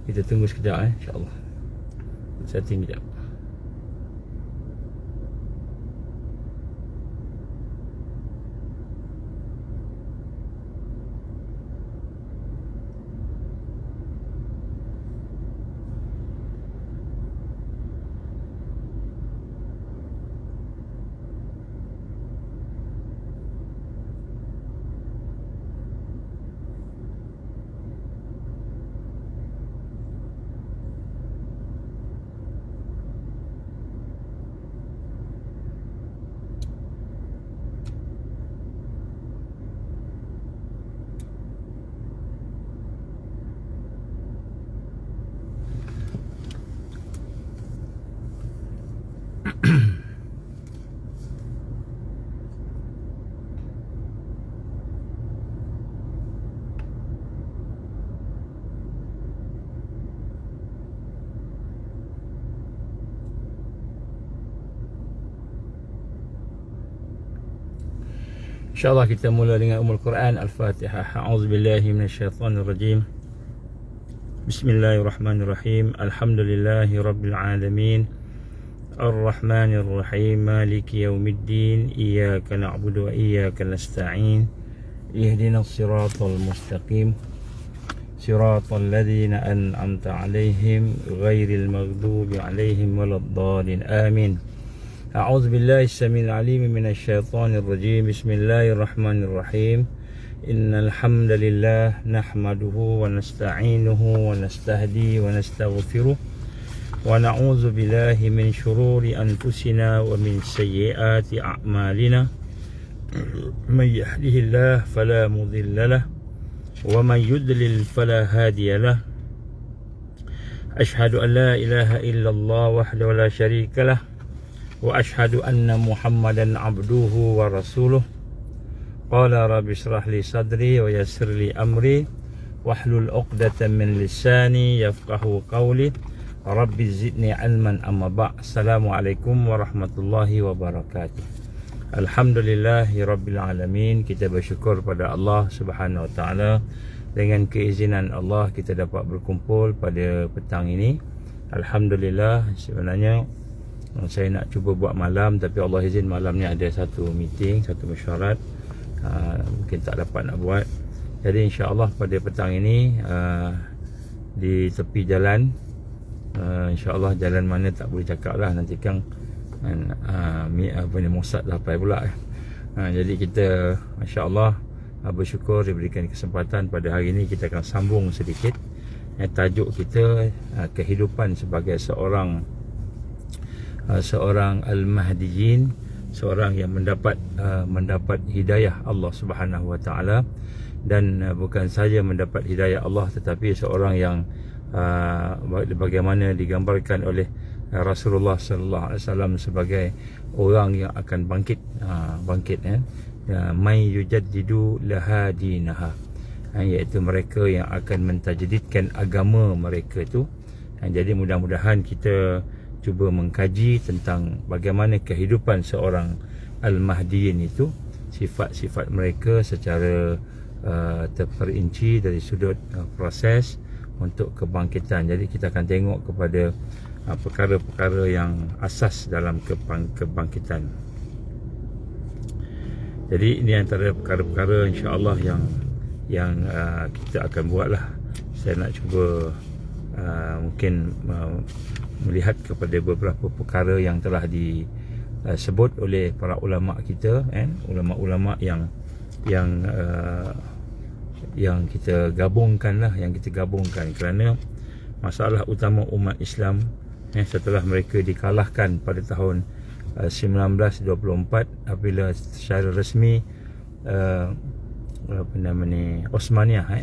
Kita tunggu sekejap insya-Allah. Setting kejap. InsyaAllah kita mula dengan Ummul Quran Al-Fatihah. A'udzubillahi minasyaitanirrajim. Bismillahirrahmanirrahim. Alhamdulillahi rabbil alamin. Ar-Rahmanir Rahim. Maliki yaumiddin. Iyyaka na'budu wa iyyaka nasta'in. Ihdinas siratal mustaqim. Siratal ladzina an'amta 'alaihim ghairil maghdubi 'alaihim waladdallin. Amin. أعوذ بالله السميع العليم من الشيطان الرجيم. بسم الله الرحمن الرحيم. إن الحمد لله نحمده ونستعينه ونستهدي ونستغفره ونعوذ بالله من شرور أنفسنا ومن سيئات أعمالنا. من يهده الله فلا مضل له ومن يضلل فلا هادي له. أشهد أن لا إله إلا الله وحده لا شريك له وأشهد أن محمدا عبده ورسوله. قال رب اشرح لي صدري ويسر لي أمري واحلل عقدة من لساني يفقه قولي. رب زدني علما. أما بعد. السلام عليكم ورحمة الله وبركاته. Alhamdulillahi Rabbil Alamin. Kita bersyukur pada Allah Subhanahu Wa Taala. Dengan keizinan Allah kita dapat berkumpul pada petang ini. Alhamdulillah. Sebenarnya saya nak cuba buat malam, tapi Allah izin malam ni ada satu meeting, satu mesyuarat, mungkin tak dapat nak buat. Jadi insya-Allah pada petang ini di tepi jalan, insya-Allah jalan mana tak boleh cakap lah, nanti kan Mossad sampai pula. Jadi kita insya-Allah bersyukur diberikan kesempatan pada hari ini. Kita akan sambung sedikit tajuk kita, kehidupan sebagai seorang al-mahdiyin, seorang yang mendapat hidayah Allah Subhanahu Wa Taala, dan bukan saja mendapat hidayah Allah, tetapi seorang yang bagaimana digambarkan oleh Rasulullah sallallahu alaihi wasallam sebagai orang yang akan bangkit may yujaddidu laha dinaha, iaitu mereka yang akan mentajdidkan agama mereka itu. Jadi mudah-mudahan kita cuba mengkaji tentang bagaimana kehidupan seorang Al-Mahdiyin itu, sifat-sifat mereka secara terperinci dari sudut proses untuk kebangkitan. Jadi kita akan tengok kepada perkara-perkara yang asas dalam kebangkitan. Jadi ini antara perkara-perkara insya-Allah yang kita akan buatlah. Saya nak cuba mungkin melihat kepada beberapa perkara yang telah disebut oleh para ulama kita, ulama-ulama yang kita gabungkan kerana masalah utama umat Islam setelah mereka dikalahkan pada tahun 1924 apabila secara rasmi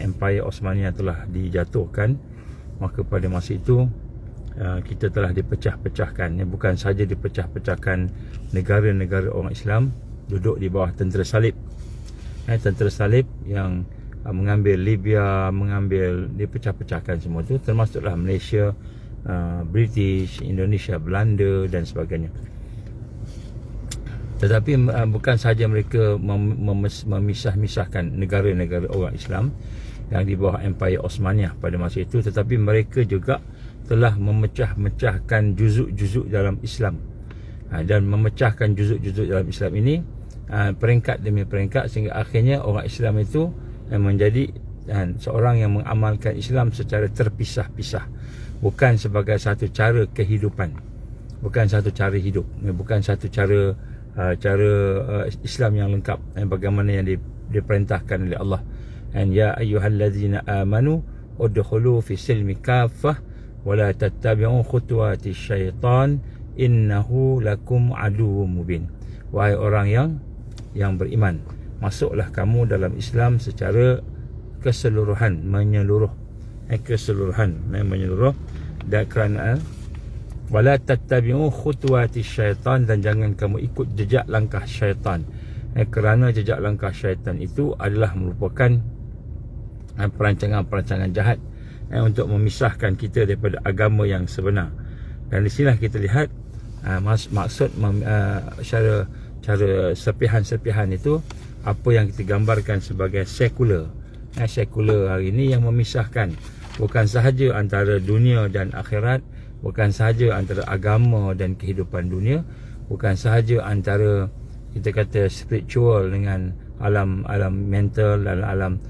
Empire Osmania telah dijatuhkan. Maka pada masa itu kita telah dipecah-pecahkan. Bukan saja dipecah-pecahkan negara-negara orang Islam duduk di bawah tentera salib. Tentera salib yang mengambil Libya, dipecah-pecahkan semua tu, termasuklah Malaysia, British, Indonesia, Belanda dan sebagainya. Tetapi bukan sahaja mereka memisah-misahkan negara-negara orang Islam yang di bawah Empire Osmaniyah pada masa itu, tetapi mereka juga telah memecah-mecahkan juzuk-juzuk dalam Islam. Dan memecahkan juzuk-juzuk dalam Islam ini peringkat demi peringkat, sehingga akhirnya orang Islam itu menjadi seorang yang mengamalkan Islam secara terpisah-pisah, bukan sebagai satu cara kehidupan, bukan satu cara hidup, bukan satu cara Islam yang lengkap bagaimana yang diperintahkan oleh Allah. Ya ayyuhallazina amanu udkhulu fi silmi kaffah wa la tattabi'u khutuwati syaitan innahu lakum aduwwum mubin. Wahai orang yang beriman, masuklah kamu dalam Islam secara keseluruhan, menyeluruh, dan kerana wala tattabi'u khutuwati syaitan, dan jangan kamu ikut jejak langkah syaitan. Kerana jejak langkah syaitan itu adalah merupakan perancangan-perancangan jahat untuk memisahkan kita daripada agama yang sebenar. Dan di sinilah kita lihat maksud cara serpihan-serpihan itu, apa yang kita gambarkan sebagai sekular. Sekular hari ini yang memisahkan bukan sahaja antara dunia dan akhirat, bukan sahaja antara agama dan kehidupan dunia, bukan sahaja antara kita kata spiritual dengan alam mental dan alam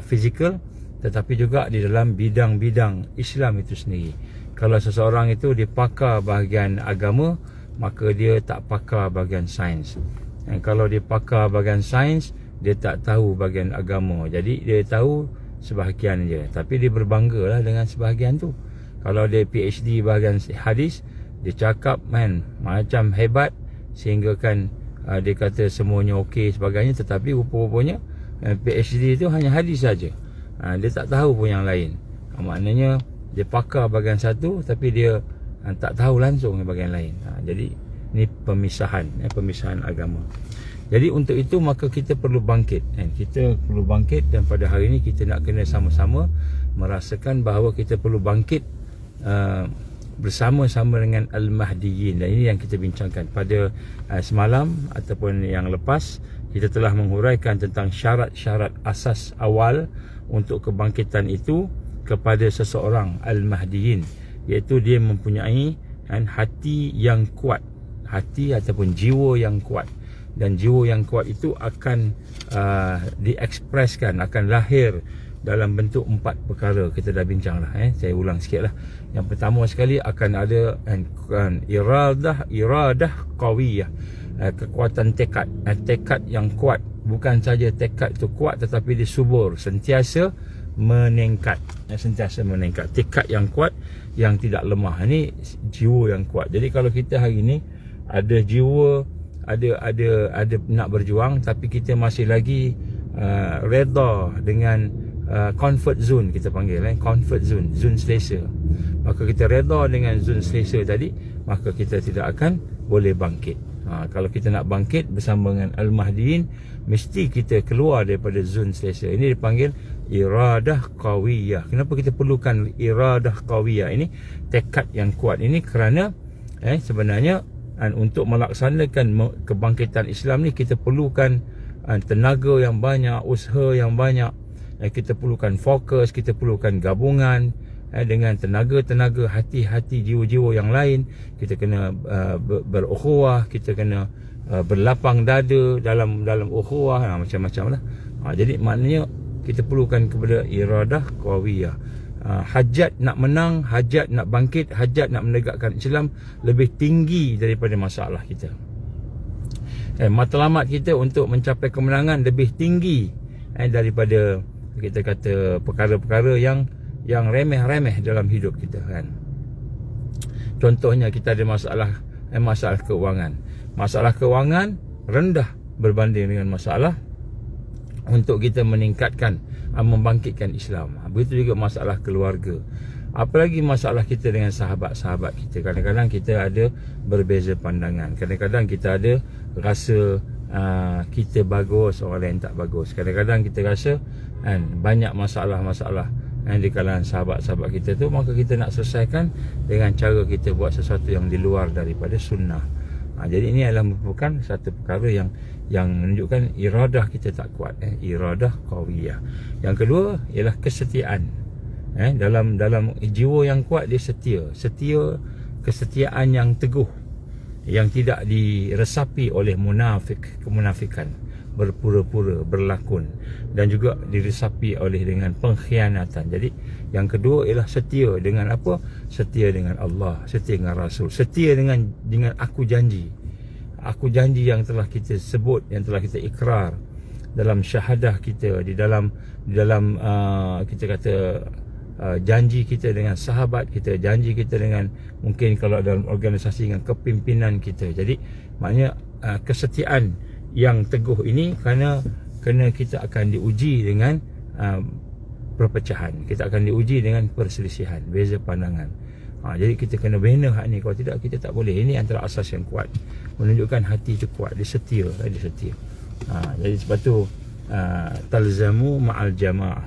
fizikal, tetapi juga di dalam bidang-bidang Islam itu sendiri. Kalau seseorang itu dipakar bahagian agama, maka dia tak pakar bahagian sains. Dan kalau dia pakar bahagian sains, dia tak tahu bahagian agama. Jadi dia tahu sebahagian je, tapi dia berbanggalah dengan sebahagian tu. Kalau dia PhD bahagian hadis, dia cakap macam hebat, sehingga kan dia kata semuanya okey sebagainya, tetapi rupa-rupanya PhD itu hanya hadis saja. Dia tak tahu pun yang lain. Maknanya dia pakar bahagian satu, tapi dia tak tahu langsung bahagian lain. Jadi ini pemisahan agama. Jadi untuk itu maka kita perlu bangkit. Kita perlu bangkit, dan pada hari ini kita nak kena sama-sama merasakan bahawa kita perlu bangkit bersama-sama dengan Al-Mahdiyin. Dan ini yang kita bincangkan pada semalam ataupun yang lepas. Kita telah menghuraikan tentang syarat-syarat asas awal untuk kebangkitan itu kepada seseorang Al-Mahdiyin, iaitu dia mempunyai hati yang kuat, hati ataupun jiwa yang kuat. Dan jiwa yang kuat itu akan diekspreskan, akan lahir dalam bentuk 4 perkara. Kita dah bincang lah, saya ulang sikit lah. Yang pertama sekali akan ada iradah qawiyah, kekuatan tekad yang kuat. Bukan saja tekad itu kuat, tetapi dia subur, sentiasa meningkat. Tekad yang kuat, yang tidak lemah. Ini jiwa yang kuat. Jadi kalau kita hari ini ada jiwa, ada nak berjuang, tapi kita masih lagi reda dengan comfort zone, kita panggil comfort zone, zone selesa, maka kita reda dengan zone selesa tadi, maka kita tidak akan boleh bangkit. Kalau kita nak bangkit bersama dengan Al-Mahdiyin, mesti kita keluar daripada zone selesa. Ini dipanggil iradah qawiyah. Kenapa kita perlukan iradah qawiyah ini, tekad yang kuat ini? Kerana sebenarnya untuk melaksanakan kebangkitan Islam ni, kita perlukan tenaga yang banyak, usaha yang banyak. Kita perlukan fokus, kita perlukan gabungan dengan tenaga-tenaga, hati-hati, jiwa-jiwa yang lain. Kita kena berukhuwah, kita kena berlapang dada dalam ukhuwah, macam-macam lah. Jadi maknanya kita perlukan kepada iradah qawiyah. Hajat nak menang, hajat nak bangkit, hajat nak menegakkan Islam lebih tinggi daripada masalah kita. Matlamat kita untuk mencapai kemenangan lebih tinggi daripada kita kata perkara-perkara yang remeh-remeh dalam hidup kita kan. Contohnya kita ada masalah keuangan. Masalah keuangan rendah berbanding dengan masalah untuk kita meningkatkan, membangkitkan Islam. Begitu juga masalah keluarga. Apalagi masalah kita dengan sahabat-sahabat kita. Kadang-kadang kita ada berbeza pandangan. Kadang-kadang kita ada rasa kita bagus, orang lain tak bagus. Kadang-kadang kita rasa banyak masalah-masalah di kalangan sahabat-sahabat kita tu, maka kita nak selesaikan dengan cara kita buat sesuatu yang di luar daripada sunnah. Jadi ini adalah merupakan satu perkara yang menunjukkan iradah kita tak kuat, iradah qawiyah. Yang kedua ialah kesetiaan. Dalam jiwa yang kuat dia setia, kesetiaan yang teguh, yang tidak diresapi oleh kemunafikan, berpura-pura, berlakon, dan juga diresapi oleh dengan pengkhianatan. Jadi yang kedua ialah setia dengan apa? Setia dengan Allah, setia dengan Rasul, setia dengan aku janji yang telah kita sebut, yang telah kita ikrar dalam syahadah kita, di dalam kita kata janji kita dengan sahabat kita, janji kita dengan, mungkin kalau dalam organisasi, dengan kepimpinan kita. Jadi maknanya kesetiaan yang teguh ini kerana kita akan diuji dengan perpecahan, kita akan diuji dengan perselisihan, beza pandangan. Jadi kita kena bina hak ni, kalau tidak kita tak boleh. Ini antara asas yang kuat, menunjukkan hati itu kuat, dia setia. Jadi sebab tu talzamu ma'al jamaah,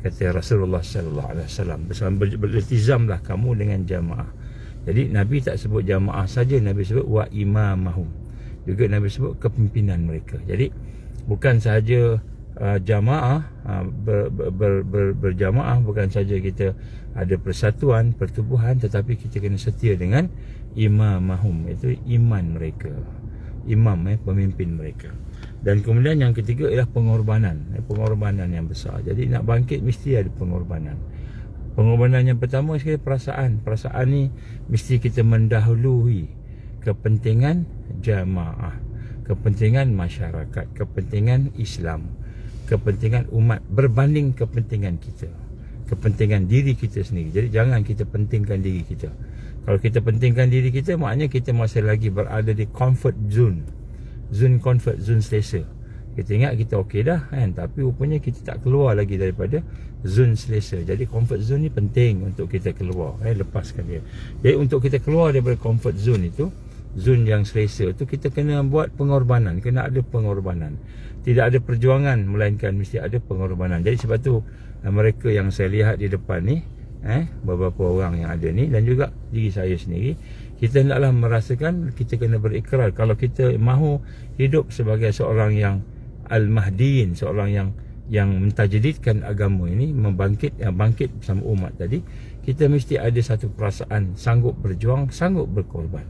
kata Rasulullah sallallahu alaihi wasallam, beriltizamlah kamu dengan jamaah. Jadi Nabi tak sebut jamaah saja, Nabi sebut wa imamahum, juga Nabi sebut kepimpinan mereka. Jadi bukan sahaja jamaah, berjamaah, bukan saja kita ada persatuan, pertubuhan, tetapi kita kena setia dengan imamahum, itu iman mereka, imam, pemimpin mereka. Dan kemudian yang ketiga ialah pengorbanan yang besar. Jadi nak bangkit mesti ada pengorbanan. Pengorbanan yang pertama sekali perasaan ni mesti kita mendahului kepentingan jamaah, kepentingan masyarakat, kepentingan Islam, kepentingan umat berbanding kepentingan kita, kepentingan diri kita sendiri. Jadi jangan kita pentingkan diri kita. Kalau kita pentingkan diri kita, maknanya kita masih lagi berada di comfort zone selesa. Kita ingat kita okey dah kan, tapi rupanya kita tak keluar lagi daripada zone selesa. Jadi comfort zone ni penting untuk kita keluar, lepaskan dia. Jadi untuk kita keluar daripada comfort zone itu, zone yang selesa itu, kita kena buat pengorbanan, kena ada pengorbanan. Tidak ada perjuangan, melainkan mesti ada pengorbanan. Jadi sebab tu mereka yang saya lihat di depan ni, beberapa orang yang ada ni, dan juga diri saya sendiri, kita hendaklah merasakan kita kena berikrar kalau kita mahu hidup sebagai seorang yang al-mahdiin, seorang yang mentajdidkan agama ini, bangkit bersama umat tadi. Kita mesti ada satu perasaan sanggup berjuang, sanggup berkorban.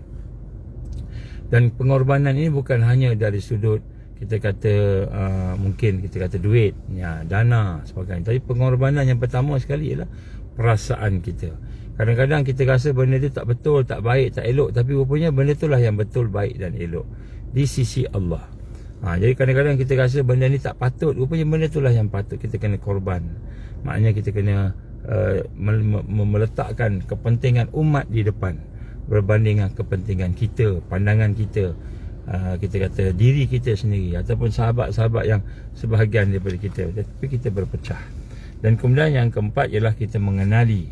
Dan pengorbanan ini bukan hanya dari sudut kita kata mungkin kita kata duit, dana sebagainya. Tapi pengorbanan yang pertama sekali ialah perasaan kita. Kadang-kadang kita rasa benda itu tak betul, tak baik, tak elok, tapi rupanya benda itulah yang betul, baik dan elok di sisi Allah. Jadi kadang-kadang kita rasa benda ni tak patut, rupanya benda itulah yang patut. Kita kena korban. Maknanya kita kena meletakkan kepentingan umat di depan berbanding dengan kepentingan kita, pandangan kita, kita kata diri kita sendiri, ataupun sahabat-sahabat yang sebahagian daripada kita. Tapi kita berpecah. Dan kemudian yang keempat ialah kita mengenali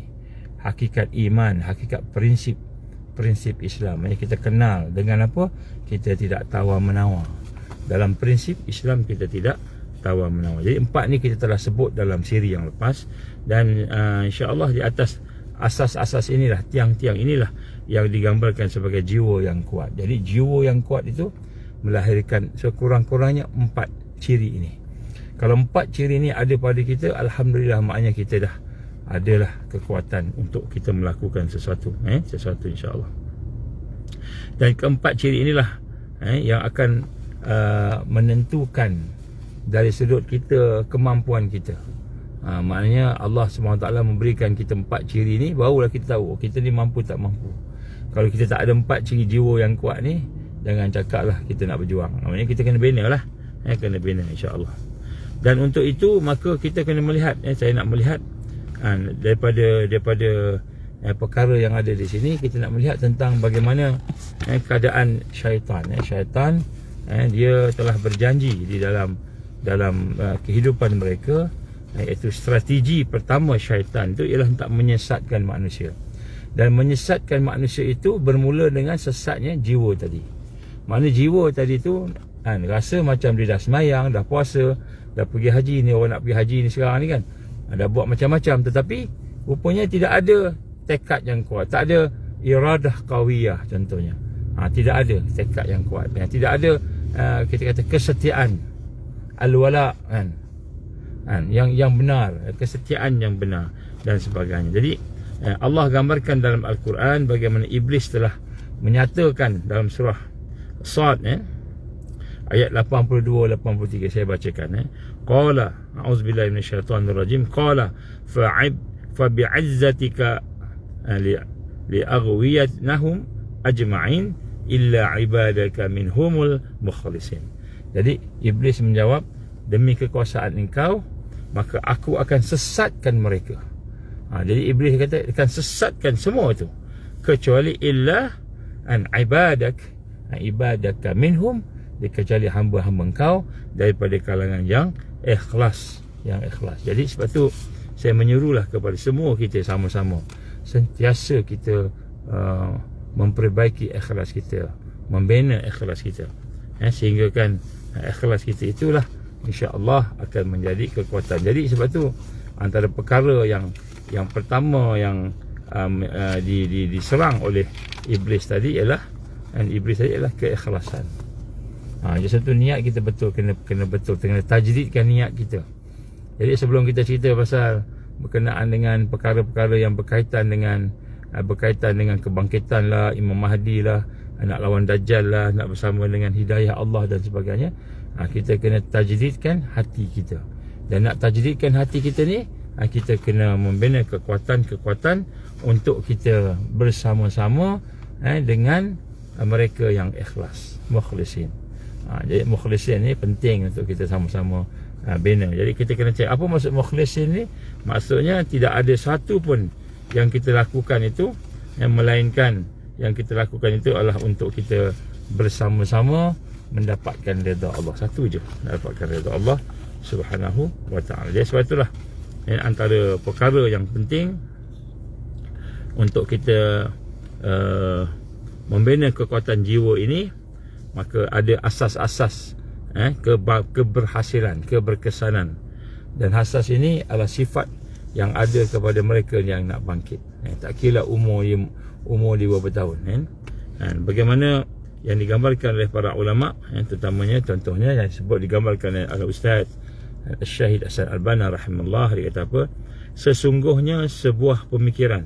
hakikat iman, hakikat prinsip Islam. Kita kenal dengan apa? Kita tidak tawar-menawar. Dalam prinsip Islam kita tidak tawar-menawar. Jadi empat ni kita telah sebut dalam siri yang lepas. Dan insya-Allah di atas asas-asas inilah, tiang-tiang inilah yang digambarkan sebagai jiwa yang kuat. Jadi jiwa yang kuat itu melahirkan sekurang-kurangnya 4 ciri ini. Kalau 4 ciri ini ada pada kita, alhamdulillah, maknanya kita dah adalah kekuatan untuk kita melakukan sesuatu, sesuatu insya-Allah. Dan keempat ciri inilah yang akan menentukan dari sudut kita kemampuan kita. Maknanya Allah SWT memberikan kita 4 ciri ni, barulah kita tahu kita ni mampu tak mampu. Kalau kita tak ada 4 ciri jiwa yang kuat ni, jangan cakaplah kita nak berjuang. Maknanya kita kena bina lah, kena bina insya-Allah. Dan untuk itu maka kita kena melihat, saya nak melihat daripada perkara yang ada di sini, kita nak melihat tentang bagaimana keadaan syaitan. Syaitan dia telah berjanji di dalam kehidupan mereka, iaitu strategi pertama syaitan itu ialah untuk menyesatkan manusia. Dan menyesatkan manusia itu bermula dengan sesatnya jiwa tadi. Maknanya jiwa tadi tu rasa macam dia dah semayang, dah puasa, dah pergi haji ni, orang nak pergi haji ni sekarang ni kan, dah buat macam-macam, tetapi rupanya tidak ada tekad yang kuat, tak ada iradah qawiyah contohnya. Tidak ada tekad yang kuat, tidak ada kita kata kesetiaan, al-wala kan, yang benar, kesetiaan yang benar dan sebagainya. Jadi Allah gambarkan dalam Al-Quran bagaimana iblis telah menyatakan dalam surah Sad ayat 82-83, saya bacakan. Qala a'udzubillahi minasyaitonirrajim, qala fabi'izzatika li'aghwiyannahum ajma'in illa ibadaka minhumul mukhlisin. Jadi iblis menjawab, demi kekuasaan engkau maka aku akan sesatkan mereka. Jadi iblis kata akan sesatkan semua itu kecuali illa an ibadaka minhum, kecuali hamba-hamba engkau daripada kalangan yang ikhlas. Jadi sebab tu saya menyuruhlah kepada semua kita sama-sama sentiasa kita memperbaiki ikhlas kita, membina ikhlas kita, sehingga kan ikhlas kita itulah insya-Allah akan menjadi kekuatan. Jadi sebab tu antara perkara yang pertama yang diserang oleh iblis tadi ialah keikhlasan. Jadi satu niat kita betul, kena betul, kena tajdidkan niat kita. Jadi sebelum kita cerita pasal berkenaan dengan perkara-perkara yang berkaitan dengan kebangkitan lah, Imam Mahdi lah, nak lawan Dajjal lah, nak bersama dengan hidayah Allah dan sebagainya, kita kena tajdidkan hati kita. Dan nak tajdidkan hati kita ni, kita kena membina kekuatan untuk kita bersama-sama dengan mereka yang ikhlas, mukhlisin. Jadi mukhlisin ni penting untuk kita sama-sama bina. Jadi kita kena cek apa maksud mukhlisin ni. Maksudnya tidak ada satu pun yang kita lakukan itu melainkan yang kita lakukan itu adalah untuk kita bersama-sama mendapatkan redha Allah. Satu je, mendapatkan redha Allah Subhanahu wa ta'ala. Jadi sebab itulah antara perkara yang penting untuk kita membina kekuatan jiwa ini, maka ada asas-asas keberhasilan, keberkesanan. Dan asas ini adalah sifat yang ada kepada mereka yang nak bangkit. Tak kira umur dia berapa tahun. Bagaimana yang digambarkan oleh para ulama, terutamanya contohnya yang digambarkan oleh Ustaz Syahid Hasan Al-Banna rahimahullah, dia kata apa? Sesungguhnya sebuah pemikiran,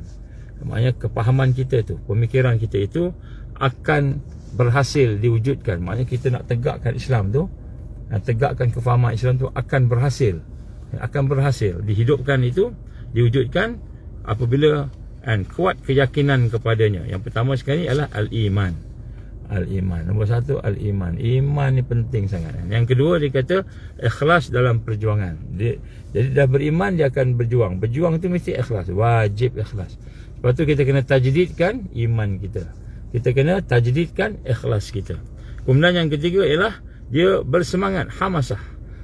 maknanya kepahaman kita tu, pemikiran kita itu akan berhasil diwujudkan. Maknanya kita nak tegakkan Islam tu, tegakkan kefahaman Islam tu akan berhasil dihidupkan, itu diwujudkan apabila kuat keyakinan kepadanya. Yang pertama sekali adalah al-iman. Nombor satu al-iman. Iman ni penting sangat. Yang kedua dia kata ikhlas dalam perjuangan. Jadi dah beriman dia akan berjuang. Berjuang tu mesti ikhlas, wajib ikhlas. Lepas tu kita kena tajdidkan iman kita. Kita kena tajdidkan ikhlas kita. Kemudian yang ketiga ialah dia bersemangat, hamasah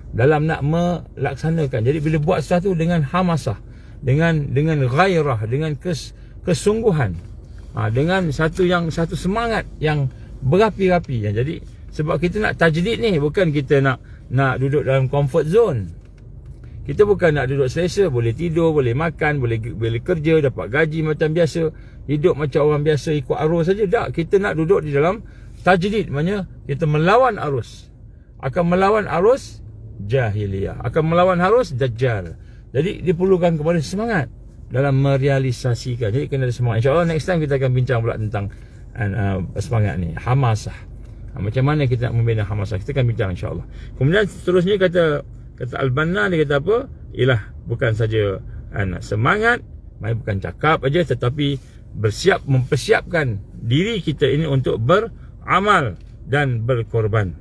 dalam nak melaksanakan. Jadi bila buat sesuatu dengan hamasah, dengan ghairah, dengan kesungguhan, dengan satu semangat yang berapi-api. Jadi sebab kita nak tajdid ni, bukan kita nak duduk dalam comfort zone. Kita bukan nak duduk selesa, boleh tidur, boleh makan, boleh kerja, dapat gaji macam biasa, hidup macam orang biasa, ikut arus saja. Tak, kita nak duduk di dalam tajdid, maknanya kita melawan arus. Akan melawan arus jahiliyah, akan melawan arus dajjal. Jadi diperlukan kepada semangat dalam merealisasikan. Jadi kena ada semangat. InsyaAllah next time kita akan bincang pula tentang semangat ni, hamasah. Macam mana kita nak membina hamasah, kita akan bincang insyaAllah. Kemudian seterusnya kata Al-Banna, dia kata apa? Ialah bukan saja semangat, bukan cakap aja, tetapi mempersiapkan diri kita ini untuk beramal dan berkorban.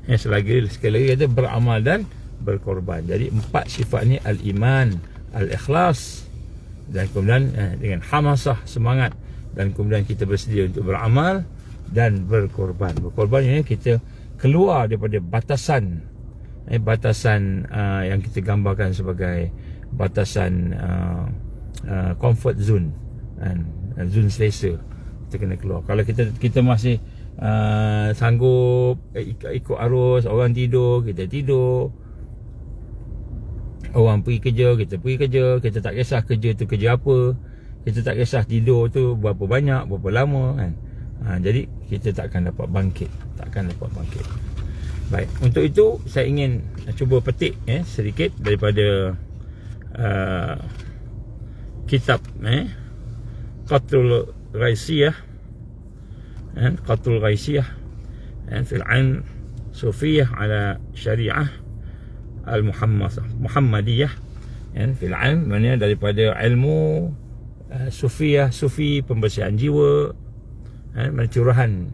Sekali lagi kata beramal dan berkorban. Jadi 4 sifat ni, al-iman, al-ikhlas, dan kemudian dengan hamasah, semangat, dan kemudian kita bersedia untuk beramal dan berkorban. Berkorban ini kita keluar daripada batasan yang kita gambarkan sebagai batasan comfort zone, zone selesa. Kita kena keluar. Kalau kita masih sanggup ikut arus, orang tidur, kita tidur, orang pergi kerja, kita pergi kerja. Kita tak kisah kerja tu kerja apa, kita tak kisah tidur tu berapa banyak, berapa lama kan. Jadi kita takkan dapat bangkit. Baik, untuk itu saya ingin cuba petik sedikit daripada kitab Qatul Ghaisiyah, Qatul Ghaisiyah fil ilm Sufiyah ala Syariah Al-Muhammadiyah, fil ilm, maknanya daripada ilmu Sufiyah, Sufi, pembersihan jiwa, curahan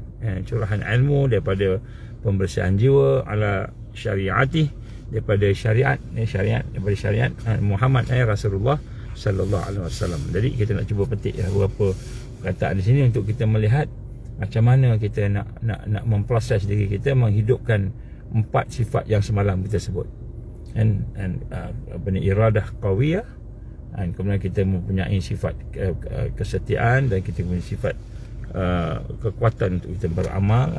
ilmu daripada pembersihan jiwa ala syariatih, daripada syariat daripada syariat Muhammad Rasulullah sallallahu alaihi wasallam. Jadi kita nak cuba petik beberapa perkataan di sini untuk kita melihat macam mana kita nak memproses diri kita menghidupkan 4 sifat yang semalam kita sebut. Iradah qawiyah, kemudian kita mempunyai sifat kesetiaan, dan kita mempunyai sifat kekuatan untuk kita beramal,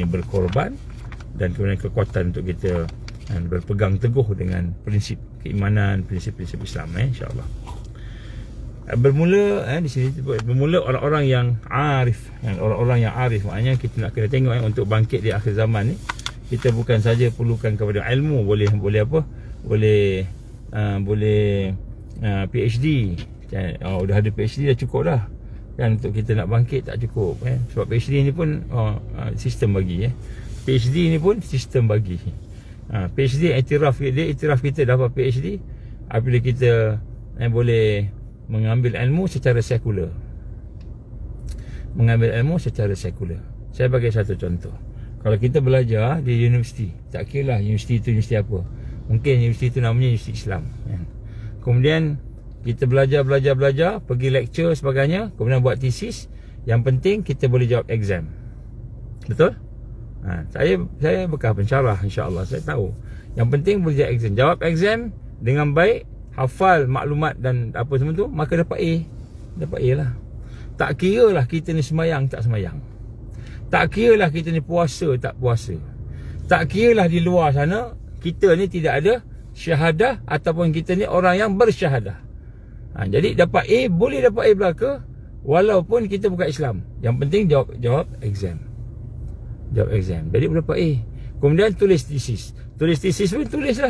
berkorban, dan kemudian kekuatan untuk kita berpegang teguh dengan prinsip keimanan, prinsip-prinsip Islam, insya-Allah. Bermula di sini bermula orang-orang yang arif, orang-orang yang arif, maknanya kita nak kena tengok untuk bangkit di akhir zaman ni, kita bukan saja perlukan kepada ilmu, boleh PhD. Dah ada PhD dah cukup dah. Kan, untuk kita nak bangkit tak cukup, sebab PhD ni pun sistem bagi, PhD ni pun sistem bagi. PhD iktiraf kita dapat PhD apabila kita boleh mengambil ilmu secara sekular. Saya bagi satu contoh. Kalau kita belajar di universiti, tak kira lah universiti itu universiti apa, mungkin universiti itu namanya universiti Islam, kemudian kita belajar, pergi lecture sebagainya, kemudian buat tesis. Yang penting kita boleh jawab exam. Betul? Saya bekas pensyarah, insya-Allah saya tahu. Yang penting boleh jawab exam dengan baik, hafal maklumat dan apa semua tu, maka dapat A. Dapat A lah. Tak kira lah kita ni semayang tak semayang. Tak kira lah kita ni puasa tak puasa. Tak kira lah di luar sana kita ni tidak ada syahadah ataupun kita ni orang yang bersyahadah. Jadi dapat A, boleh dapat A belaka walaupun kita bukan Islam. Yang penting jawab exam. Jadi boleh dapat A. Kemudian tulis tesis pun tulis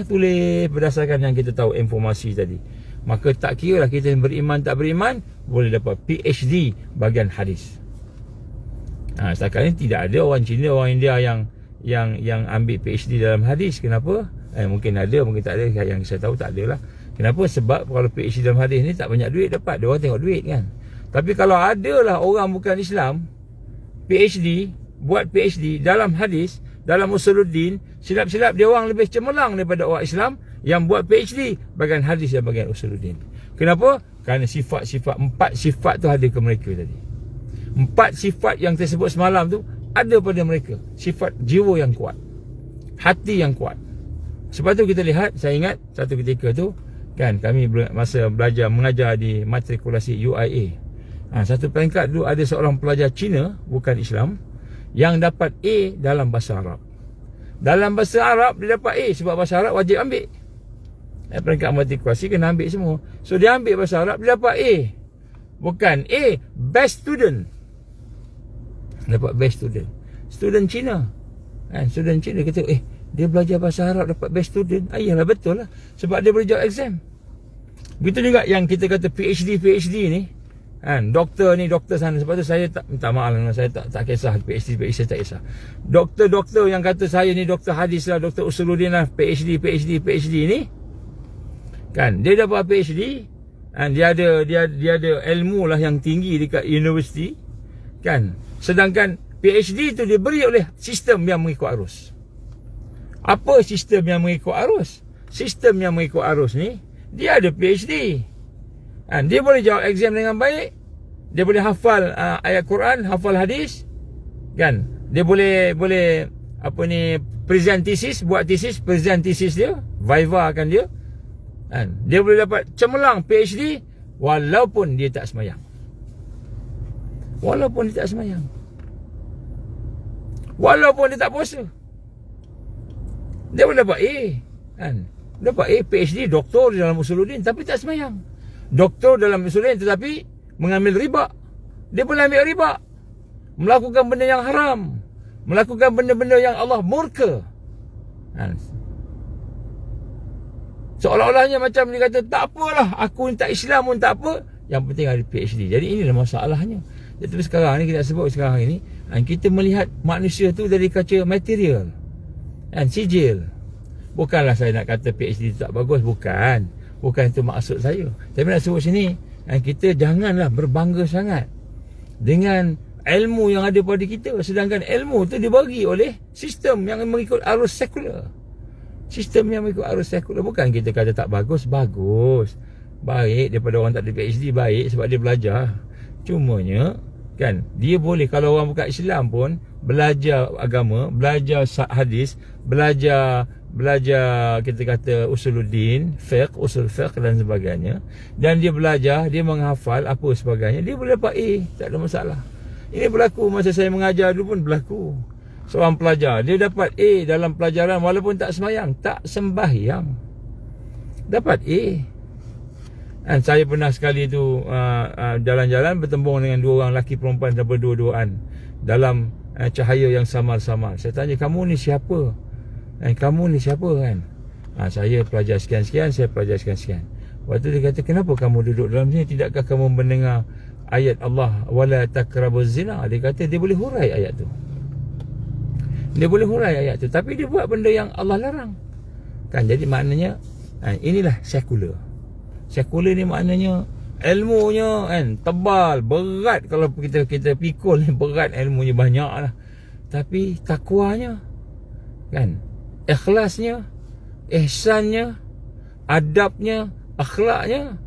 berdasarkan yang kita tahu informasi tadi. Maka tak kira lah kita beriman tak beriman, boleh dapat PhD bahagian hadis. Setakat ni tidak ada orang Cina, orang India yang ambil PhD dalam hadis. Kenapa? Mungkin ada, mungkin tak ada. Yang saya tahu tak ada lah. Kenapa? Sebab kalau PhD dalam hadis ni tak banyak duit dapat. Dia orang tengok duit kan. Tapi kalau ada lah orang bukan Islam buat PhD dalam hadis, dalam usuluddin, silap-silap dia orang lebih cemerlang daripada orang Islam yang buat PhD bahagian hadis dan bahagian usuluddin. Kenapa? Kerana sifat-sifat, 4 sifat tu ada ke mereka tadi. 4 sifat yang tersebut semalam tu ada pada mereka. Sifat jiwa yang kuat, hati yang kuat. Sebab tu kita lihat, saya ingat satu ketika tu kan, kami masa mengajar di matrikulasi UIA, satu peringkat dulu ada seorang pelajar Cina bukan Islam yang dapat A dalam bahasa Arab. Dalam bahasa Arab dia dapat A sebab bahasa Arab wajib ambil. Peringkat matrikulasi kena ambil semua. So dia ambil bahasa Arab, dia dapat A. Bukan A, best student. Dapat best student. Student Cina. Student Cina kata, dia belajar bahasa Arab dapat best student. Ayalah, betul lah. Sebab dia boleh jawab exam. Begitu juga yang kita kata PhD ni. Doktor ni, doktor sana. Sebab tu saya tak, minta maaf, saya tak kisah PhD saya tak kisah. Doktor yang kata saya ni doktor hadis lah, doktor usuluddin lah, PhD ni. Kan, dia dapat PhD. Dia ada ilmu lah yang tinggi dekat universiti. Kan. Sedangkan PhD tu diberi oleh sistem yang mengikut arus. Apa sistem yang mengikut arus? Sistem yang mengikut arus ni, dia ada PhD. Dia boleh jawab exam dengan baik. Dia boleh hafal ayat Quran, hafal hadis. Kan? Dia boleh present tesis, buat tesis, present tesis dia, viva akan dia. Dia boleh dapat cemerlang PhD walaupun dia tak semayang. Walaupun dia tak puasa. Dia boleh dapat A. Dapat A, PhD, doktor dalam usuluddin tapi tak semayang. Doktor dalam usuluddin tetapi mengambil riba. Dia boleh ambil riba. melakukan benda yang haram, melakukan benda-benda yang Allah murka. Seolah-olahnya macam dia kata, tak apalah, aku ni tak Islam pun tak apa, yang penting ada PhD. Jadi inilah masalahnya. Jadi sekarang ni kita sebut sekarang ini, kita melihat manusia tu dari kaca material, sijil. Bukanlah saya nak kata PhD tu tak bagus, bukan itu maksud saya. Tapi nak sebut sini, kita janganlah berbangga sangat dengan ilmu yang ada pada kita, sedangkan ilmu tu dibagi oleh sistem yang mengikut arus sekular. Sistem yang mengikut arus sekular. Bukan kita kata tak bagus, bagus, baik daripada orang tak ada PhD, baik sebab dia belajar. Cumanya kan, dia boleh, kalau orang bukan Islam pun belajar agama, belajar hadis, belajar kita kata usuluddin, usul fiqh dan sebagainya, dan dia belajar, dia menghafal apa sebagainya, dia boleh dapat A, tak ada masalah. Ini berlaku masa saya mengajar dulu pun berlaku. Seorang pelajar, dia dapat A dalam pelajaran walaupun tak sembahyang, tak sembahyang, dapat A. Dan saya pernah sekali tu jalan-jalan bertembung dengan dua orang lelaki perempuan dan berdua-duaan dalam cahaya yang samar-samar. Saya tanya, kamu ni siapa? Kamu ni siapa kan? Saya pelajar sekian-sekian, saya pelajar sekian-sekian. Waktu dia kata, kenapa kamu duduk dalam sini? Tidakkah kamu mendengar ayat Allah, wala takrabuz zina? Dia kata dia boleh hurai ayat tu. Dia boleh hurai ayat tu, tapi dia buat benda yang Allah larang. Kan, jadi maknanya inilah sekular. Sekular ni maknanya ilmunya kan tebal, berat. Kalau kita pikul ni berat, ilmunya banyak lah. Tapi takwanya kan, ikhlasnya, ihsannya, adabnya, akhlaknya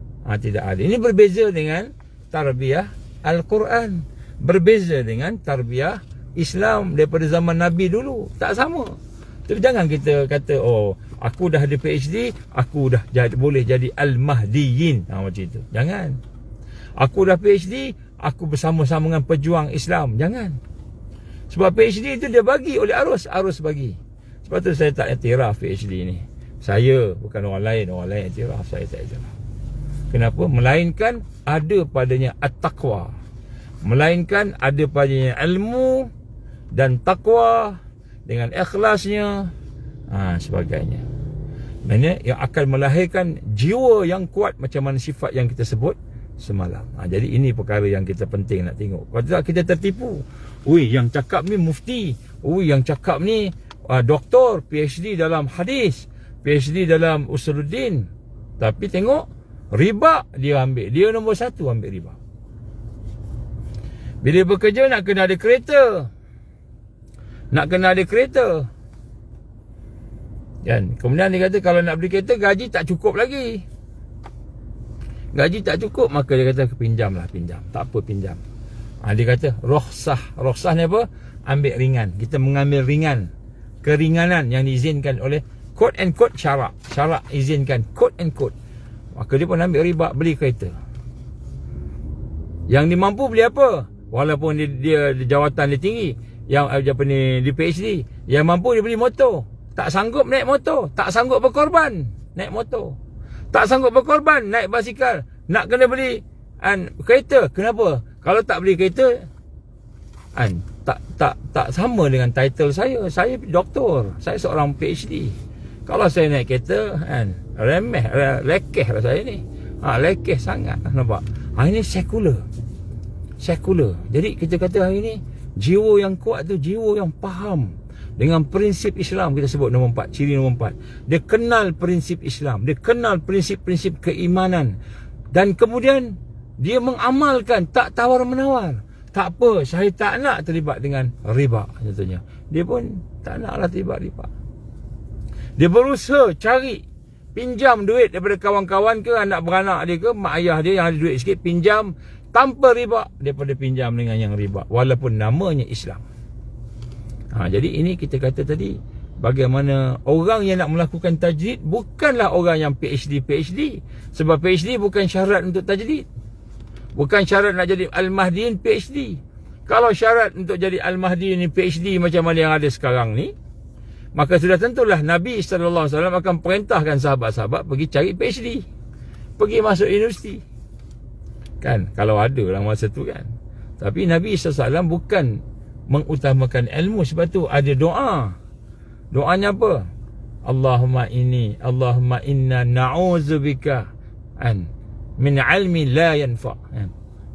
tidak ada. Ini berbeza dengan tarbiyah Al-Quran, berbeza dengan tarbiyah Islam daripada zaman Nabi dulu. Tak sama. Tapi jangan kita kata, oh, aku dah ada PhD, aku dah boleh jadi Al-Mahdiyin. Macam itu. Jangan. Aku dah PhD, aku bersama-sama dengan pejuang Islam. Jangan. Sebab PhD itu dia bagi oleh arus bagi. Sebab tu saya tak iktiraf PhD ni. Saya, bukan orang lain iktiraf, saya tak iktiraf. Kenapa? Melainkan ada padanya at-taqwa. Melainkan ada padanya ilmu dan takwa dengan ikhlasnya, sebagainya. Maksudnya yang akan melahirkan jiwa yang kuat macam mana sifat yang kita sebut semalam. Jadi ini perkara yang kita penting nak tengok. Kalau tak kita tertipu. Ui, yang cakap ni mufti. Ui, yang cakap ni doktor, PhD dalam hadis, PhD dalam usuluddin. Tapi tengok, riba dia ambil. Dia nombor 1 ambil riba. Bila bekerja nak kena ada kereta. Kan? Kemudian dia kata kalau nak beli kereta, gaji tak cukup lagi. Gaji tak cukup, maka dia kata pinjam. Tak apa, pinjam. Dia kata rohsah. Rohsah ni apa? Ambil ringan. Kita mengambil ringan. Keringanan yang diizinkan oleh quote and quote syarak. Syarak izinkan quote and quote. Maka dia pun ambil riba, beli kereta. Yang dia mampu beli apa? Walaupun dia jawatan dia tinggi, yang apa ni, di PhD, yang mampu dia beli motor. Tak sanggup naik motor, tak sanggup berkorban naik motor, tak sanggup berkorban naik basikal, nak kena beli kereta. Kenapa? Kalau tak beli kereta, tak sama dengan title saya. Saya doktor, saya seorang PhD. Kalau saya naik kereta, remeh, lekeh lah saya ni. Lekeh sangat, nampak? Ini sekular. Jadi kita kata hari ni, jiwa yang kuat tu jiwa yang faham dengan prinsip Islam. Kita sebut nombor 4, ciri nombor 4. Dia kenal prinsip Islam, dia kenal prinsip-prinsip keimanan, dan kemudian dia mengamalkan, tak tawar-menawar. Tak apa, saya tak nak terlibat dengan riba contohnya. Dia pun tak naklah terlibat riba. Dia berusaha cari, pinjam duit daripada kawan-kawan ke, anak beranak dia ke, mak ayah dia yang ada duit sikit, pinjam tanpa riba daripada pinjam dengan yang riba, walaupun namanya Islam. Jadi ini kita kata tadi, bagaimana orang yang nak melakukan tajdid bukanlah orang yang PhD. Sebab PhD bukan syarat untuk tajdid. Bukan syarat nak jadi Al-Mahdiin PhD. Kalau syarat untuk jadi Al-Mahdiin ni PhD macam mana yang ada sekarang ni, maka sudah tentulah Nabi SAW akan perintahkan sahabat-sahabat pergi cari PhD, pergi masuk universiti. Kan, kalau ada lah masa tu kan. Tapi Nabi SAW bukan mengutamakan ilmu. Sebab tu ada doa. Doanya apa? Allahumma inna na'udzubika min ilmi la yanfa'.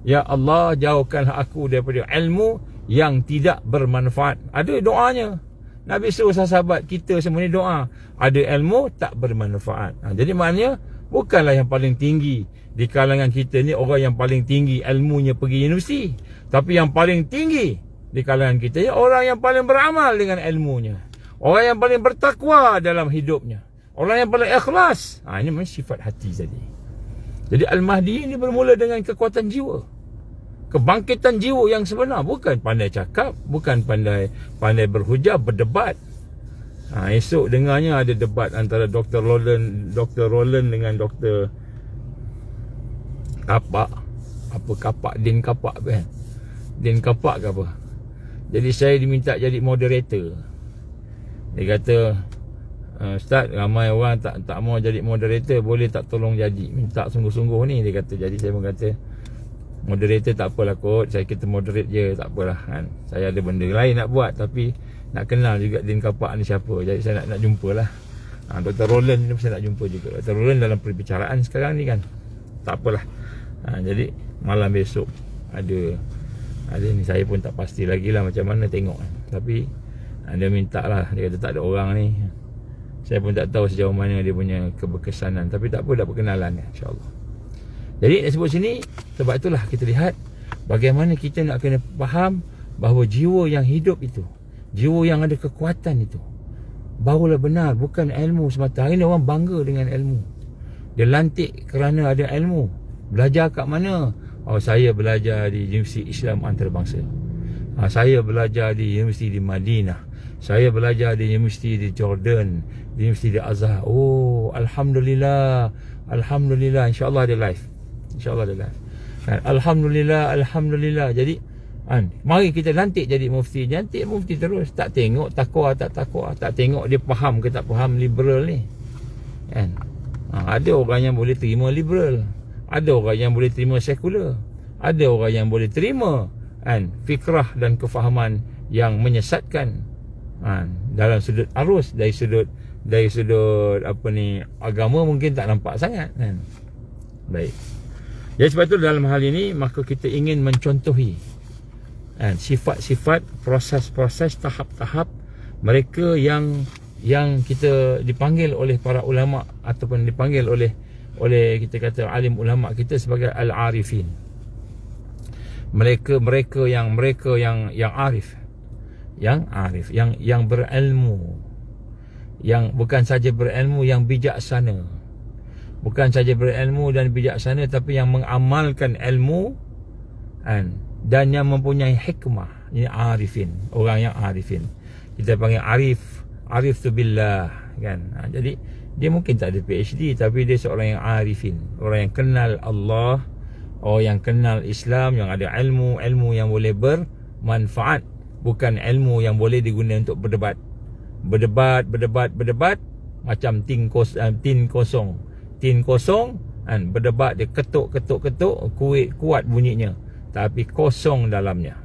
Ya Allah, jauhkanlah aku daripada ilmu yang tidak bermanfaat. Ada doanya. Nabi suruh sahabat kita semua ni doa. Ada ilmu tak bermanfaat. Jadi maknanya bukanlah yang paling tinggi di kalangan kita ni orang yang paling tinggi ilmunya pergi universiti. Tapi yang paling tinggi di kalangan kita ni orang yang paling beramal dengan ilmunya. Orang yang paling bertakwa dalam hidupnya. Orang yang paling ikhlas. Ini memang sifat hati tadi. Jadi Al-Mahdi ini bermula dengan kekuatan jiwa. Kebangkitan jiwa yang sebenar. Bukan pandai cakap. Bukan pandai berhujah, berdebat. Esok dengarnya ada debat antara Dr. Roland dengan Dr. Kapak. Apa Kapak? Din Kapak kan? Din Kapak ke apa? Jadi saya diminta jadi moderator. Dia kata, Ustaz, ramai orang tak mau jadi moderator, boleh tak tolong jadi? Minta sungguh-sungguh ni, dia kata. Jadi saya pun kata, moderator tak apalah kot, saya kita moderate je, tak apalah kan. Saya ada benda lain nak buat, tapi nak kenal juga Din Kapak ni siapa. Jadi saya nak jumpa lah. Dr. Roland ni saya nak jumpa juga. Dr. Roland dalam perbicaraan sekarang ni kan. Tak apalah. Jadi malam besok ada ni, saya pun tak pasti lagi lah macam mana tengok. Tapi dia minta lah, dia kata tak ada orang ni. Saya pun tak tahu sejauh mana dia punya keberkesanan. Tapi tak apa, dah perkenalan insyaAllah. Jadi nak sebut sini, sebab itulah kita lihat bagaimana kita nak kena faham bahawa jiwa yang hidup itu, jiwa yang ada kekuatan itu, barulah benar, bukan ilmu semata. Hari ni orang bangga dengan ilmu. Dia lantik kerana ada ilmu. Belajar kat mana? Saya belajar di Universiti Islam Antarabangsa. Saya belajar di Universiti di Madinah. Saya belajar di Universiti di Jordan, di Universiti di Azhar. Alhamdulillah. Alhamdulillah. InsyaAllah ada live. InsyaAllah ada live. Alhamdulillah. Alhamdulillah. Jadi mari kita lantik jadi mufti. Lantik mufti terus. Tak tengok takwa tak takwa. Tak tengok dia faham ke tak faham liberal ni. Ada orang yang boleh terima liberal. Ada orang yang boleh terima sekular. Ada orang yang boleh terima fikrah dan kefahaman yang menyesatkan dalam sudut arus, dari sudut apa ni, agama mungkin tak nampak sangat kan. Baik. Jadi sebab itu dalam hal ini maka kita ingin mencontohi sifat-sifat, proses-proses, tahap-tahap mereka yang kita dipanggil oleh para ulama ataupun dipanggil oleh kita kata alim ulama kita sebagai al-arifin. Mereka yang arif, yang berilmu, yang bukan saja berilmu, yang bijaksana. Bukan saja berilmu dan bijaksana, tapi yang mengamalkan ilmu dan yang mempunyai hikmah. Ini arifin, orang yang arifin. Kita panggil arif tu billah kan. Jadi dia mungkin tak ada PhD, tapi dia seorang yang arifin, orang yang kenal Allah, orang yang kenal Islam, yang ada ilmu yang boleh bermanfaat, bukan ilmu yang boleh digunakan untuk berdebat macam tin kosong berdebat, dia ketuk kuat bunyinya, tapi kosong dalamnya.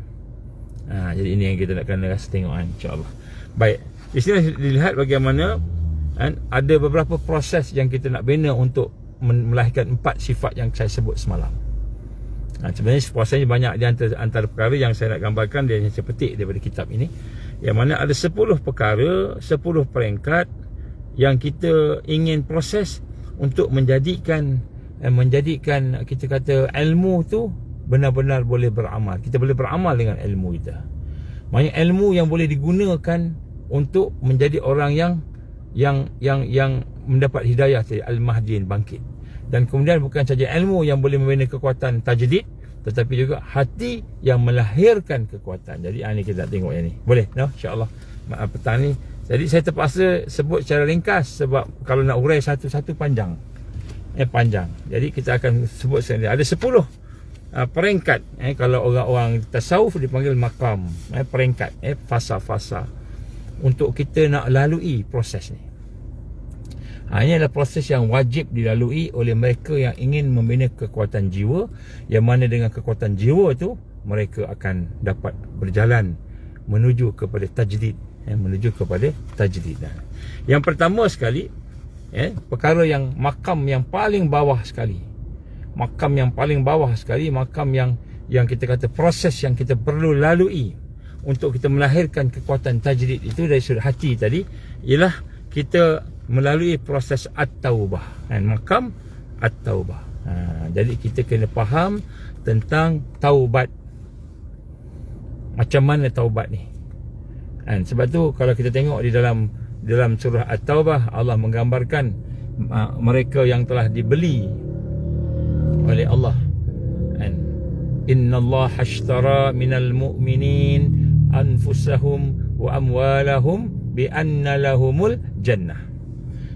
Jadi ini yang kita nak kena rasa tengok insya-Allah. Baik, di sini dilihat bagaimana ada beberapa proses yang kita nak bina untuk melahirkan 4 sifat yang saya sebut semalam. Sebenarnya prosesnya banyak. Di antara perkara yang saya nak gambarkan, dia saya petik daripada kitab ini, yang mana ada 10 perkara, 10 peringkat yang kita ingin proses untuk menjadikan kita kata ilmu tu benar-benar boleh beramal. Kita boleh beramal dengan ilmu kita. Maksudnya ilmu yang boleh digunakan untuk menjadi orang yang mendapat hidayah, Al-Mahdi bangkit. Dan kemudian bukan saja ilmu yang boleh membina kekuatan tajdid, tetapi juga hati yang melahirkan kekuatan. Jadi ini kita nak tengok yang ni. Boleh? No? InsyaAllah petang ni. Jadi saya terpaksa sebut secara ringkas, sebab kalau nak urai satu-satu panjang. Panjang. Jadi kita akan sebut sendiri. Ada 10 peringkat. Kalau orang-orang tasawuf dipanggil maqam. Peringkat. Fasa-fasa. Untuk kita nak lalui proses ni. Ini adalah proses yang wajib dilalui oleh mereka yang ingin membina kekuatan jiwa, yang mana dengan kekuatan jiwa tu mereka akan dapat berjalan menuju kepada tajdid, menuju kepada tajdid. Yang pertama sekali, perkara yang makam yang paling bawah sekali, makam yang kita kata proses yang kita perlu lalui untuk kita melahirkan kekuatan tajdid itu dari sudut hati tadi, ialah kita melalui proses at-taubah, makam at-taubah. Jadi kita kena faham tentang taubat. Macam mana taubat ni? Sebab tu kalau kita tengok di dalam surah At-Taubah, Allah menggambarkan mereka yang telah dibeli oleh Allah. Innallaha ashtara minal mu'minin anfusahum wa amwalahum bi anna lahumul jannah.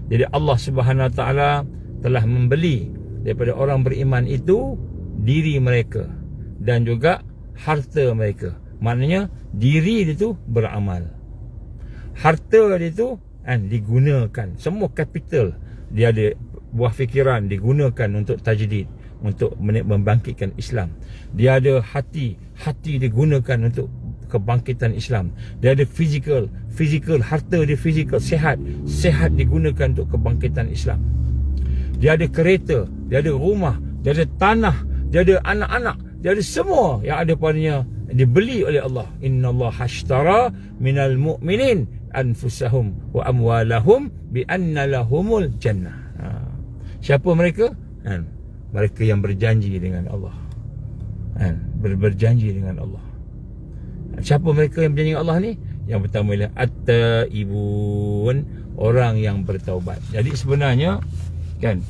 Jadi Allah Subhanahu Wa Taala telah membeli daripada orang beriman itu diri mereka dan juga harta mereka. Maknanya diri dia tu beramal, harta dia tu digunakan, semua kapital dia ada, buah fikiran digunakan untuk tajdid, untuk membangkitkan Islam. Dia ada hati digunakan untuk kebangkitan Islam. Dia ada fizikal, harta dia fizikal, sehat digunakan untuk kebangkitan Islam. Dia ada kereta, dia ada rumah, dia ada tanah, dia ada anak-anak, dia ada semua yang ada padanya dibeli oleh Allah. Innallaha ashtara minal mu'minin anfusahum wa amwalahum bi anna lahumul jannah. Siapa mereka? Mereka yang berjanji dengan Allah. Berjanji dengan Allah. Siapa mereka yang berjanji dengan Allah ni? Yang pertama ialah at-taibun, orang yang bertaubat. Jadi sebenarnya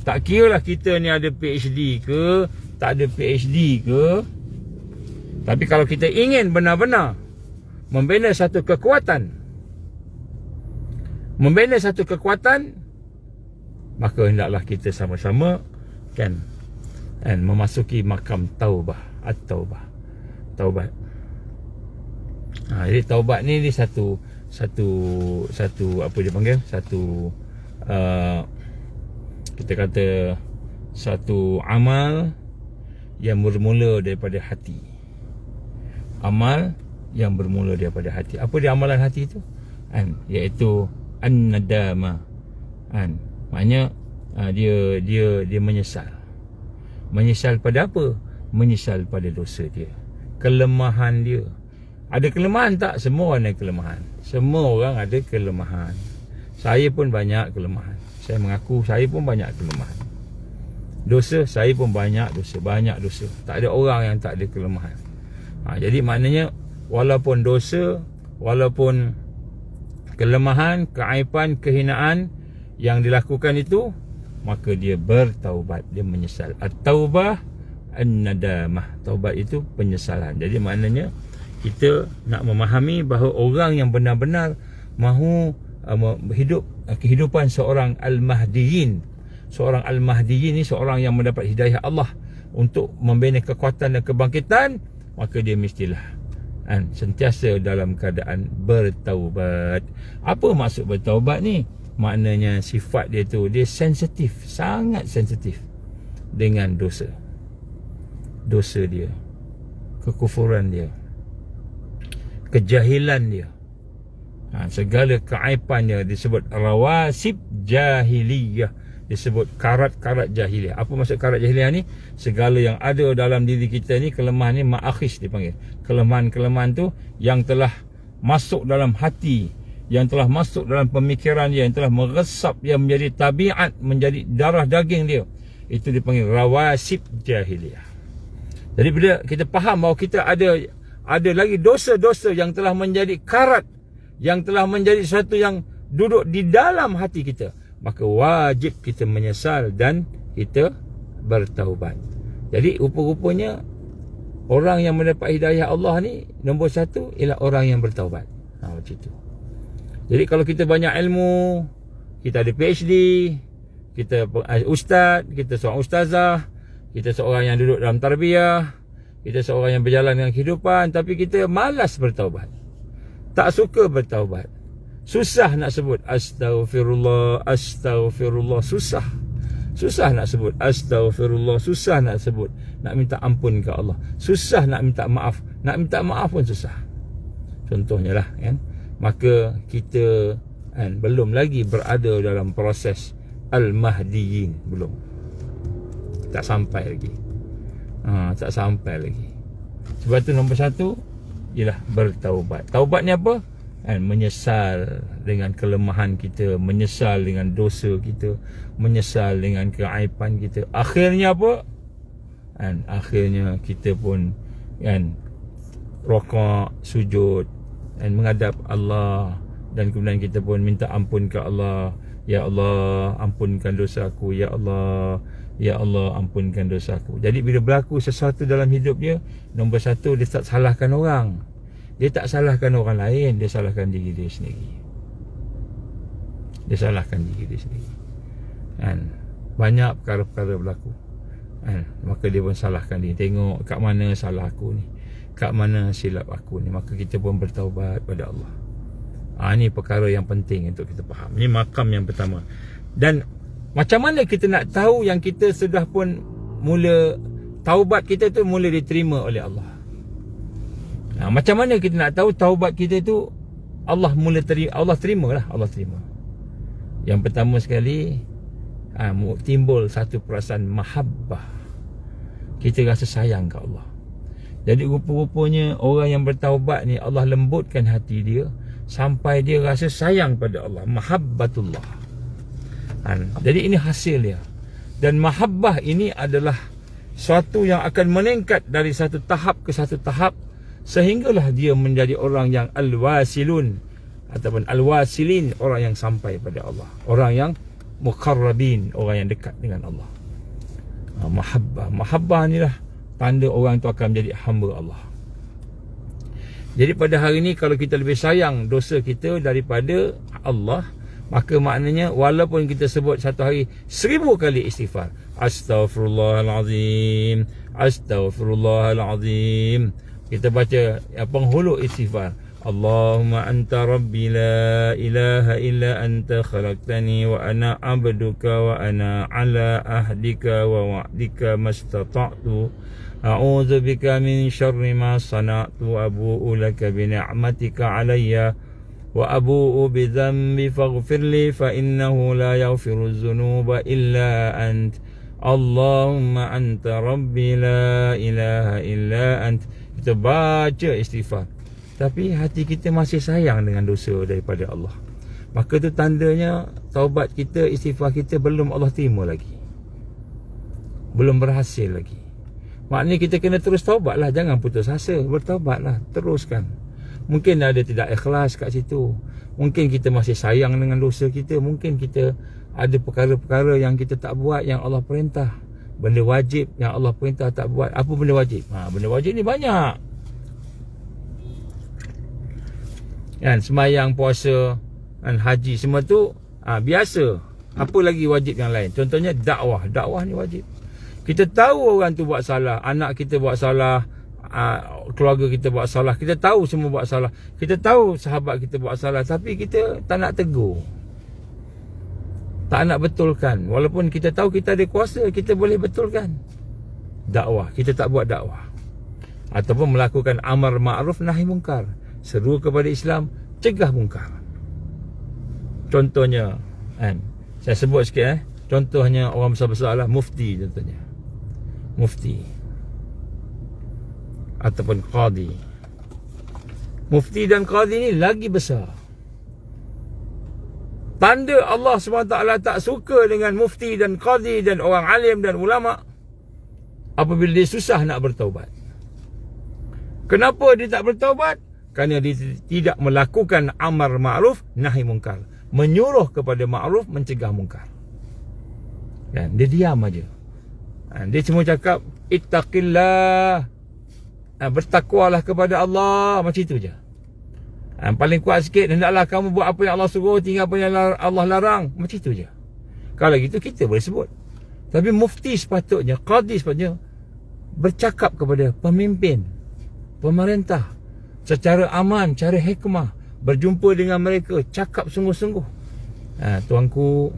tak kira lah kita ni ada PhD ke, tak ada PhD ke, tapi kalau kita ingin benar-benar membina satu kekuatan, maka hendaklah kita sama-sama memasuki makam taubah, at-taubah, taubat. Jadi taubat ni satu apa dia panggil, kita kata satu amal yang bermula daripada hati. Amal yang bermula daripada hati. Apa dia amalan hati itu? Iaitu an-nadama. Maknanya dia menyesal. Menyesal pada apa? Menyesal pada dosa dia, kelemahan dia. Ada kelemahan tak? Semua orang ada kelemahan. Semua orang ada kelemahan. Saya pun banyak kelemahan. Saya mengaku saya pun banyak kelemahan. Dosa, saya pun banyak dosa. Tak ada orang yang tak ada kelemahan. Jadi maknanya walaupun dosa, walaupun kelemahan, keaiban, kehinaan yang dilakukan itu, maka dia bertaubat, dia menyesal. At-taubah an-nadamah. Taubat itu penyesalan. Jadi maknanya kita nak memahami bahawa orang yang benar-benar mahu hidup kehidupan seorang al-mahdiyin. Seorang al-mahdiyin ni seorang yang mendapat hidayah Allah untuk membina kekuatan dan kebangkitan, maka dia mestilah sentiasa dalam keadaan bertaubat. Apa maksud bertaubat ni? Maknanya sifat dia tu, dia sensitif, sangat sensitif dengan dosa dia, kekufuran dia, kejahilan dia, segala keaiban dia disebut rawasib jahiliyah, disebut karat-karat jahiliyah. Apa maksud karat jahiliyah ni? Segala yang ada dalam diri kita ni, kelemahan ni ma'akhis dipanggil. Kelemahan-kelemahan tu yang telah masuk dalam hati, yang telah masuk dalam pemikiran dia, yang telah meresap dia menjadi tabiat, menjadi darah daging dia, itu dipanggil rawasib jahiliyah. Jadi bila kita faham bahawa kita ada lagi dosa-dosa yang telah menjadi karat, yang telah menjadi sesuatu yang duduk di dalam hati kita, maka wajib kita menyesal dan kita bertaubat. Jadi rupa-rupanya orang yang mendapat hidayah Allah ni, nombor satu ialah orang yang bertaubat. Macam tu. Jadi kalau kita banyak ilmu, kita ada PhD, kita ustaz, kita seorang ustazah, kita seorang yang duduk dalam tarbiyah, kita seorang yang berjalan dengan kehidupan, tapi kita malas bertaubat, tak suka bertaubat, susah nak sebut astaghfirullah, astaghfirullah, susah Susah nak sebut astaghfirullah, susah nak sebut nak minta ampun ke Allah, susah nak minta maaf. Nak minta maaf pun susah. Contohnya lah kan. Maka kita kan belum lagi berada dalam proses al-mahdiyin, belum. Tak sampai lagi. Tak sampai lagi. Sebab tu nombor satu ialah bertaubat. Taubat ni apa? Menyesal dengan kelemahan kita, menyesal dengan dosa kita, menyesal dengan keaiban kita. Akhirnya apa? Akhirnya kita pun rokok, sujud menghadap Allah, dan kemudian kita pun minta ampun ke Allah. Ya Allah, ampunkan dosaku. Ya Allah, ya Allah, ampunkan dosaku. Jadi bila berlaku sesuatu dalam hidup dia, nombor satu, dia tak salahkan orang. Dia tak salahkan orang lain, dia salahkan diri dia sendiri. Dia salahkan diri dia sendiri. Banyak perkara-perkara berlaku. Maka dia pun salahkan dia. Tengok kat mana salah aku ni, kat mana silap aku ni. Maka kita pun bertaubat pada Allah. Ini perkara yang penting untuk kita faham. Ini makam yang pertama. Dan macam mana kita nak tahu yang kita sudah pun mula, taubat kita tu mula diterima oleh Allah? Macam mana kita nak tahu taubat kita tu Allah mula terima? Allah terima lah, Allah terima. Yang pertama sekali, timbul satu perasaan mahabbah. Kita rasa sayang ke Allah. Jadi rupa-rupanya orang yang bertaubat ni, Allah lembutkan hati dia sampai dia rasa sayang pada Allah. Mahabbatullah. Jadi ini hasil dia. Dan mahabbah ini adalah suatu yang akan meningkat dari satu tahap ke satu tahap, sehinggalah dia menjadi orang yang al-wasilun ataupun al-wasilin, orang yang sampai pada Allah, orang yang muqarrabin, orang yang dekat dengan Allah. Mahabbah ni lah tanda orang tu akan menjadi hamba Allah. Jadi pada hari ni kalau kita lebih sayang dosa kita daripada Allah, maka maknanya walaupun kita sebut satu hari 1000 kali istighfar, astaghfirullahalazim, astaghfirullahalazim, kita baca penghulu istighfar, Allahumma anta rabbi la ilaha illa anta khalaqtani wa ana abduka wa ana ala ahdika wa wa'dika mastata'tu a'udzu bika min syarri ma sana'tu abu'u laka bi ni'matika alayya wa abu'u bi dhanbi faghfir li fa innahu la yaghfiru dzunuba illa ant Allahumma anta rabbi la ilaha illa ant. Kita baca istighfar, tapi hati kita masih sayang dengan dosa daripada Allah, maka tu tandanya taubat kita, istighfar kita belum Allah terima lagi, belum berhasil lagi. Maknanya kita kena terus taubatlah, jangan putus asa, bertaubatlah, teruskan. Mungkin ada tidak ikhlas kat situ, mungkin kita masih sayang dengan dosa kita, mungkin kita ada perkara-perkara yang kita tak buat yang Allah perintah, benda wajib yang Allah perintah tak buat. Apa benda wajib? Benda wajib ni banyak kan, sembahyang, puasa, haji, semua tu biasa. Apa lagi wajib yang lain? Contohnya dakwah. Dakwah ni wajib. Kita tahu orang tu buat salah, anak kita buat salah, keluarga kita buat salah, kita tahu semua buat salah, kita tahu sahabat kita buat salah, tapi kita tak nak tegur, tak nak betulkan. Walaupun kita tahu kita ada kuasa, kita boleh betulkan. Dakwah, kita tak buat dakwah. Ataupun melakukan amar ma'ruf nahi mungkar, seru kepada Islam, cegah mungkar. Contohnya saya sebut sikit contohnya orang besar-besar lah, mufti contohnya, mufti ataupun qadi. Mufti dan qadi ni lagi besar. Tanda Allah SWT tak suka dengan mufti dan qadi dan orang alim dan ulama apabila dia susah nak bertaubat. Kenapa dia tak bertaubat? Kerana dia tidak melakukan amar ma'ruf nahi mungkar, menyuruh kepada ma'ruf, mencegah mungkar. Kan? Dia diam aja. Dia cuma cakap ittaqillah, bertakwalah kepada Allah, macam itu je. Paling kuat sikit, hendaklah kamu buat apa yang Allah suruh, tinggal apa yang Allah larang, macam itu je. Kalau gitu kita boleh sebut. Tapi mufti sepatutnya, qadi sepatutnya bercakap kepada pemimpin, pemerintah secara aman, cara hikmah, berjumpa dengan mereka, cakap sungguh-sungguh. Tuanku,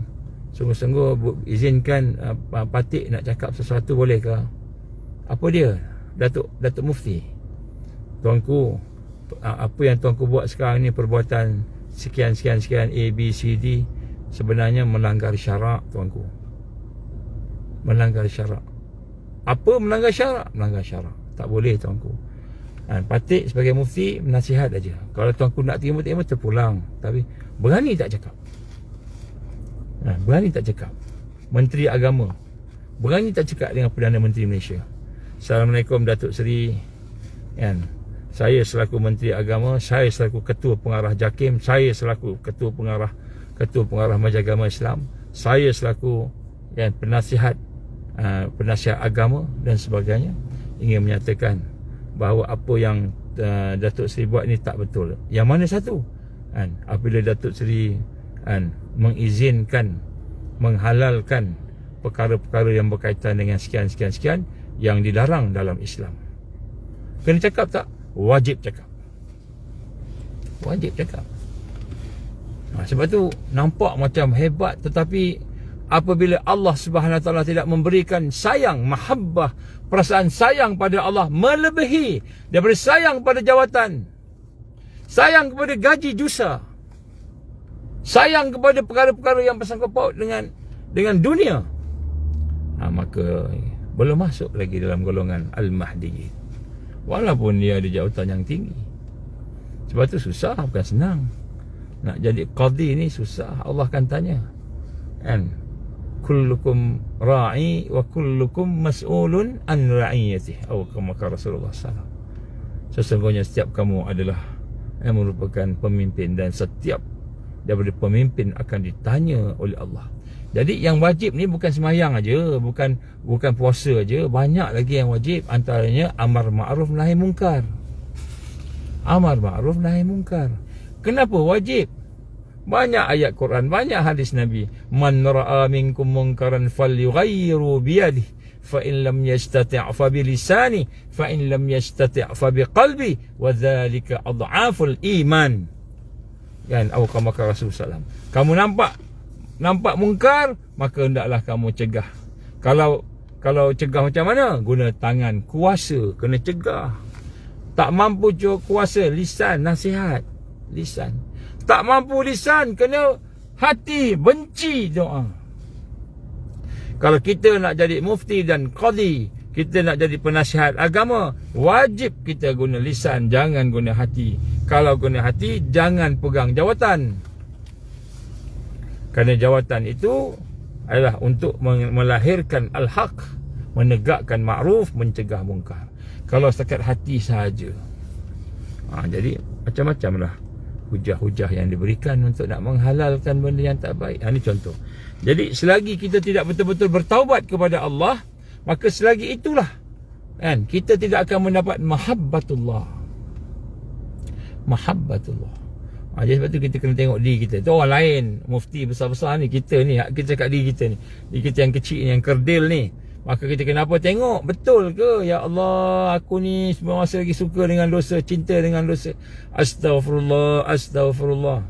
Sungguh-sungguh izinkan Patik nak cakap sesuatu, boleh ke? Apa dia? Datuk Mufti, tuanku, apa yang tuanku buat sekarang ni, perbuatan sekian A, B, C, D, sebenarnya melanggar syarak tuanku. Melanggar syarak. Apa melanggar syarak? Melanggar syarak. Tak boleh tuanku. Patik sebagai mufti nasihat aja. Kalau tuanku nak terima terpulang. Tapi berani tak cakap. Berani tak cakap. Menteri Agama berani tak cakap dengan Perdana Menteri Malaysia. Assalamualaikum Datuk Seri, saya selaku Menteri Agama, saya selaku Ketua Pengarah JAKIM, saya selaku Ketua Pengarah Majlis Agama Islam, saya selaku penasihat agama dan sebagainya, ingin menyatakan bahawa apa yang Datuk Seri buat ni tak betul. Yang mana satu? Apabila Datuk Seri mengizinkan, menghalalkan perkara-perkara yang berkaitan dengan sekian yang dilarang dalam Islam. Kena cakap tak? Wajib cakap. Wajib cakap. Sebab tu nampak macam hebat, tetapi apabila Allah Subhanahu Wa Taala tidak memberikan sayang, mahabbah, perasaan sayang pada Allah melebihi daripada sayang pada jawatan, sayang kepada gaji jusa, sayang kepada perkara-perkara yang bersangkut paut dengan dunia, maka belum masuk lagi dalam golongan Al-Mahdiyin, walaupun dia ada jawatan yang tinggi. Sebab tu susah, bukan senang. Nak jadi qadi ni susah. Allah akan tanya, kullukum ra'i wa kullukum mas'ulun an ra'iyatih, atau kama Rasulullah SAW. Sesungguhnya setiap kamu adalah merupakan pemimpin, dan setiap daripada pemimpin akan ditanya oleh Allah. Jadi yang wajib ni bukan sembahyang aja, bukan puasa aja, banyak lagi yang wajib. Antaranya amar ma'ruf nahi mungkar. Amar ma'ruf nahi mungkar. Kenapa wajib? Banyak ayat Quran, banyak hadis Nabi. Man ra'a minkum munkaran falyughayyiru biyadihi, fa in lam yastati' fa bilisani, fa in lam yastati' fa biqalbi, wa dzalika adhaful iman. Atau kama Rasulullah SAW. Kamu nampak mungkar, maka hendaklah kamu cegah. Kalau cegah macam mana? Guna tangan, kuasa, kena cegah. Tak mampu kuasa, lisan, nasihat, lisan. Tak mampu lisan, kena hati, benci, doa. Kalau kita nak jadi mufti dan qadi, kita nak jadi penasihat agama, wajib kita guna lisan, jangan guna hati. Kalau guna hati, jangan pegang jawatan. Kerana jawatan itu adalah untuk melahirkan al-haq, menegakkan ma'ruf, mencegah mungkar. Kalau setakat hati sahaja, jadi macam-macam lah hujah-hujah yang diberikan untuk nak menghalalkan benda yang tak baik. Ini contoh. Jadi selagi kita tidak betul-betul bertaubat kepada Allah, maka selagi itulah kita tidak akan mendapat mahabbatullah. Jadi sebab tu kita kena tengok diri kita. Tu orang lain, mufti besar-besar ni, kita cakap diri kita ni, diri kita yang kecil ni, yang kerdil ni. Maka kita kenapa tengok, betul ke? Ya Allah, aku ni semua masa lagi suka dengan dosa, cinta dengan dosa. Astaghfirullah.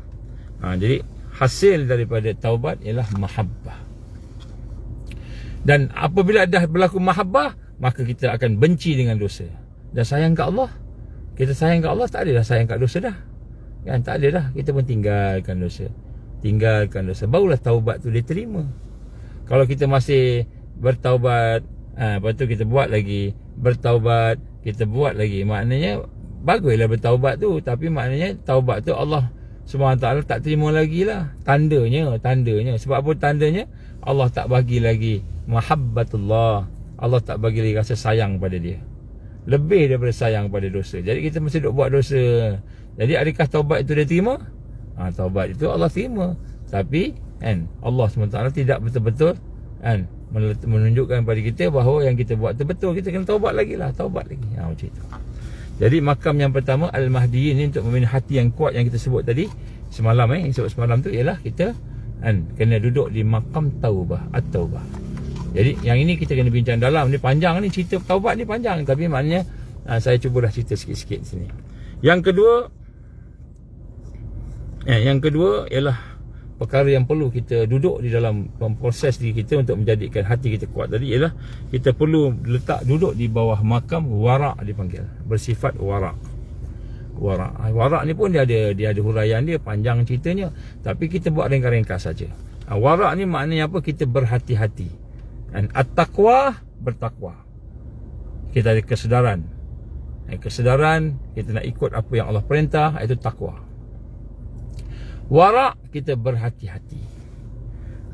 Jadi hasil daripada taubat ialah mahabbah. Dan apabila dah berlaku mahabbah, maka kita akan benci dengan dosa. Dan sayang kat Allah. Kita sayang kat Allah, tak ada dah sayang kat dosa dah. Tak ada dah. Kita pun tinggalkan dosa. Barulah taubat tu diterima. Kalau kita masih bertaubat, lepas tu kita buat lagi, bertaubat, kita buat lagi, maknanya baguslah bertaubat tu, tapi maknanya taubat tu Allah SWT tak terima lagi lah. Tandanya. Sebab apa tandanya? Allah tak bagi lagi mahabbatullah. Allah tak bagi lagi rasa sayang pada dia, lebih daripada sayang pada dosa. Jadi kita mesti duk buat dosa. Jadi adakah taubat itu dia terima? Taubat itu Allah terima, tapi Allah SWT tidak betul-betul menunjukkan kepada kita bahawa yang kita buat itu betul. Kita kena taubat lagi. Macam itu. Jadi makam yang pertama Al-Mahdiyin ni untuk membina hati yang kuat yang kita sebut tadi semalam, yang sebut semalam tu ialah kita kena duduk di makam taubah, at-taubah. Jadi yang ini kita kena bincang dalam. Ni panjang ni, cerita taubat ni panjang, tapi maknanya saya cubalah cerita sikit-sikit sini. Yang kedua ialah perkara yang perlu kita duduk di dalam proses diri kita untuk menjadikan hati kita kuat tadi ialah kita perlu duduk di bawah makam wara' dipanggil, bersifat wara'. Wara' ni pun dia ada huraian dia, panjang ceritanya, tapi kita buat ringkas-ringkas saja. Wara' ni maknanya apa? Kita berhati-hati. Dan at-taqwa, bertakwa. Kita ada kesedaran. Kesedaran kita nak ikut apa yang Allah perintah, itu takwa. Wara', kita berhati-hati.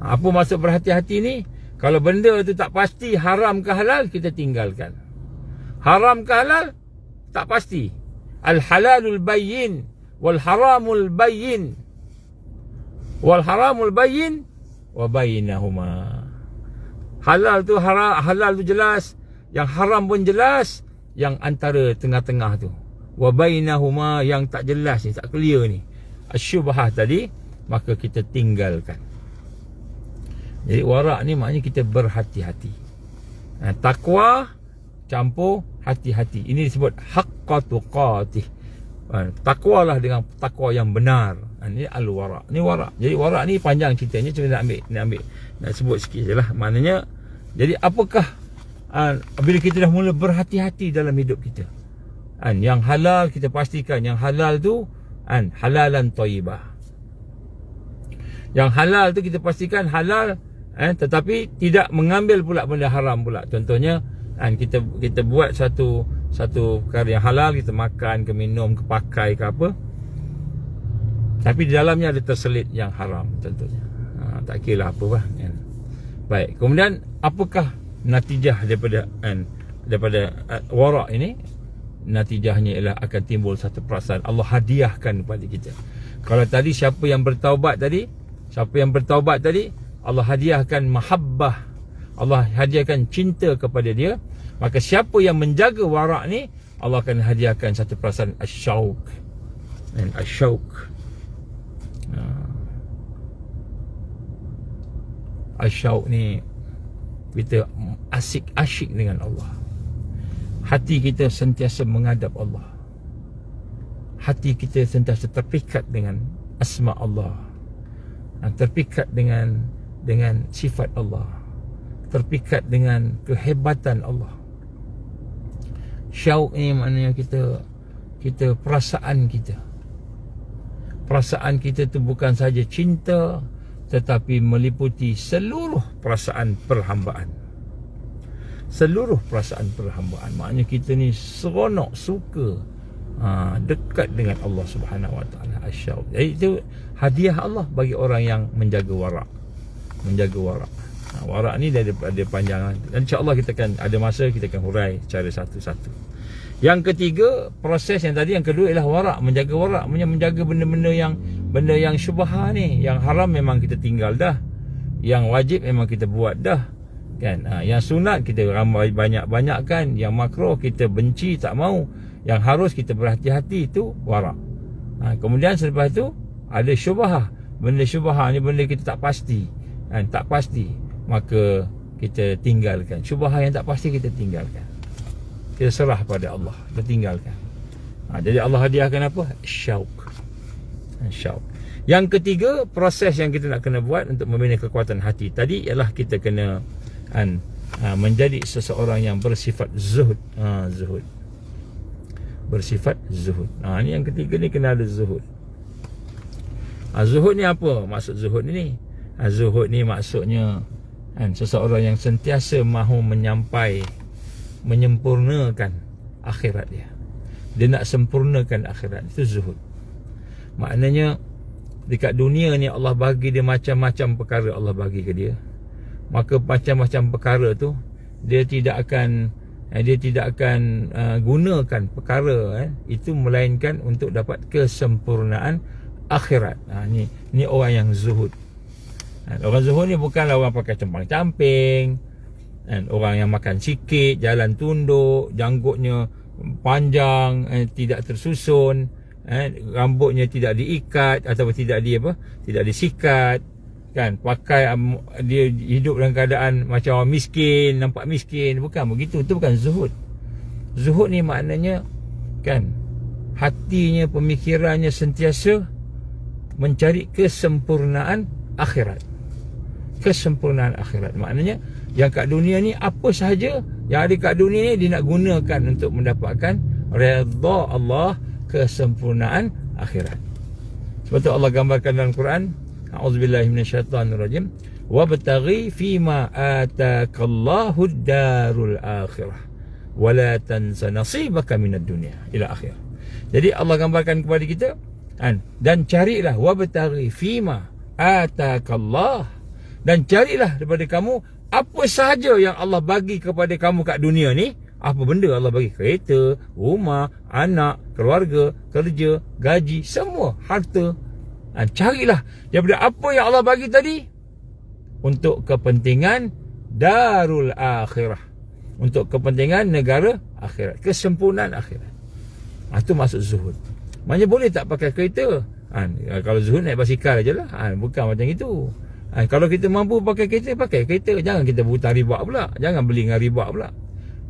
Apa maksud berhati-hati ni? Kalau benda tu tak pasti haram ke halal, kita tinggalkan. Haram ke halal, tak pasti. Al-halalul bayyin wal haramul bayyin wal haramul bayyin wa bainahuma. Halal tu halal tu jelas, yang haram pun jelas, yang antara tengah-tengah tu wa bainahuma, yang tak jelas ni, tak clear ni, asyubhah tadi, maka kita tinggalkan. Jadi wara' ni maknanya kita berhati-hati. Takwa campur hati-hati. Ini disebut haqqa tuqatih. Takwalah dengan takwa yang benar. Ini al-wara'. Ini wara'. Jadi wara' ni panjang ceritanya, cuma nak sebut sikit je lah. Maknanya, jadi apakah bila kita dah mula berhati-hati dalam hidup kita, yang halal kita pastikan, yang halal tu halalan thayyibah. Yang halal tu kita pastikan halal, tetapi tidak mengambil pula benda haram pula. Contohnya, kita buat satu perkara yang halal, kita makan ke minum ke pakai ke apa, tapi di dalamnya ada terselit yang haram contohnya. Tak kira lah apa lah, kan. Baik, kemudian apakah natijah daripada wara' ini? Natijahnya ialah akan timbul satu perasaan Allah hadiahkan kepada kita. Kalau tadi siapa yang bertaubat tadi, Allah hadiahkan mahabbah, Allah hadiahkan cinta kepada dia. Maka siapa yang menjaga wara' ni, Allah akan hadiahkan satu perasaan asyauq. Dan asyauq, asyauq ni kita asyik dengan Allah. Hati kita sentiasa menghadap Allah. Hati kita sentiasa terpikat dengan asma Allah, terpikat dengan sifat Allah, terpikat dengan kehebatan Allah. Syauq ni maknanya kita perasaan kita tu bukan saja cinta, tetapi meliputi seluruh perasaan perhambaan. Maknanya kita ni seronok, suka, dekat dengan Allah Subhanahu Wa Taala. Asyauq. Jadi itu hadiah Allah bagi orang yang menjaga wara'. Wara' ni dia ada panjang, dan insya-Allah kita akan ada masa kita akan hurai secara satu-satu. Yang ketiga, proses yang tadi, yang kedua ialah wara', menjaga wara', menjaga benda yang syubhah ni. Yang haram memang kita tinggal dah, yang wajib memang kita buat dah, kan. Yang sunat kita ramai banyak-banyakkan, yang makruh kita benci, tak mau, yang harus kita berhati-hati, itu wara'. Kemudian selepas itu ada syubhah. Benda syubhah ni benda kita tak pasti, maka kita tinggalkan. Syubhah yang tak pasti kita tinggalkan. Kita serah pada Allah, kita tinggalkan. Jadi Allah hadiahkan apa? Syauq. Yang ketiga, proses yang kita nak kena buat untuk membina kekuatan hati tadi ialah kita kena menjadi seseorang yang bersifat zuhud. Bersifat zuhud. Ni yang ketiga ni, kena ada zuhud. Zuhud ni apa maksud zuhud ni? Zuhud ni maksudnya seseorang yang sentiasa mahu menyempurnakan akhirat dia. Dia nak sempurnakan akhirat. Itu zuhud. Maknanya dekat dunia ni Allah bagi dia macam-macam perkara, Allah bagi ke dia. Maka macam-macam perkara tu dia tidak akan gunakan perkara itu melainkan untuk dapat kesempurnaan akhirat. Ni orang yang zuhud. Orang zuhud ni bukanlah orang pakai compang-camping, orang yang makan sikit, jalan tunduk, janggutnya panjang, tidak tersusun, rambutnya tidak diikat ataupun tidak disikat, kan. Pakai dia hidup dalam keadaan macam orang miskin, nampak miskin. Bukan begitu. Itu bukan zuhud. Zuhud ni maknanya, kan, hatinya, pemikirannya sentiasa mencari kesempurnaan akhirat. Kesempurnaan akhirat maknanya yang kat dunia ni apa sahaja yang ada kat dunia ni dia nak gunakan untuk mendapatkan redha Allah, kesempurnaan akhirat. Sebab tu Allah gambarkan dalam Quran, a'udzubillahi minasyaitanirrajim, wabtaghi fima atakallahu ad-darul akhirah wala tansa nasibaka minad dunya ila akhir. Jadi Allah gambarkan kepada kita dan carilah wabtaghi fima atakallah, dan carilah daripada kamu apa sahaja yang Allah bagi kepada kamu kat dunia ni. Apa benda Allah bagi? Kereta, rumah, anak, keluarga, kerja, gaji, semua, harta. Carilah daripada apa yang Allah bagi tadi untuk kepentingan darul akhirah, untuk kepentingan negara akhirat, kesempurnaan akhirat. Itu maksud zuhud. Maknanya boleh tak pakai kereta? Kalau zuhud naik basikal je lah. Bukan macam itu. Kalau kita mampu pakai kereta, pakai kereta. Jangan kita berhutang riba pula. Jangan beli dengan riba pula.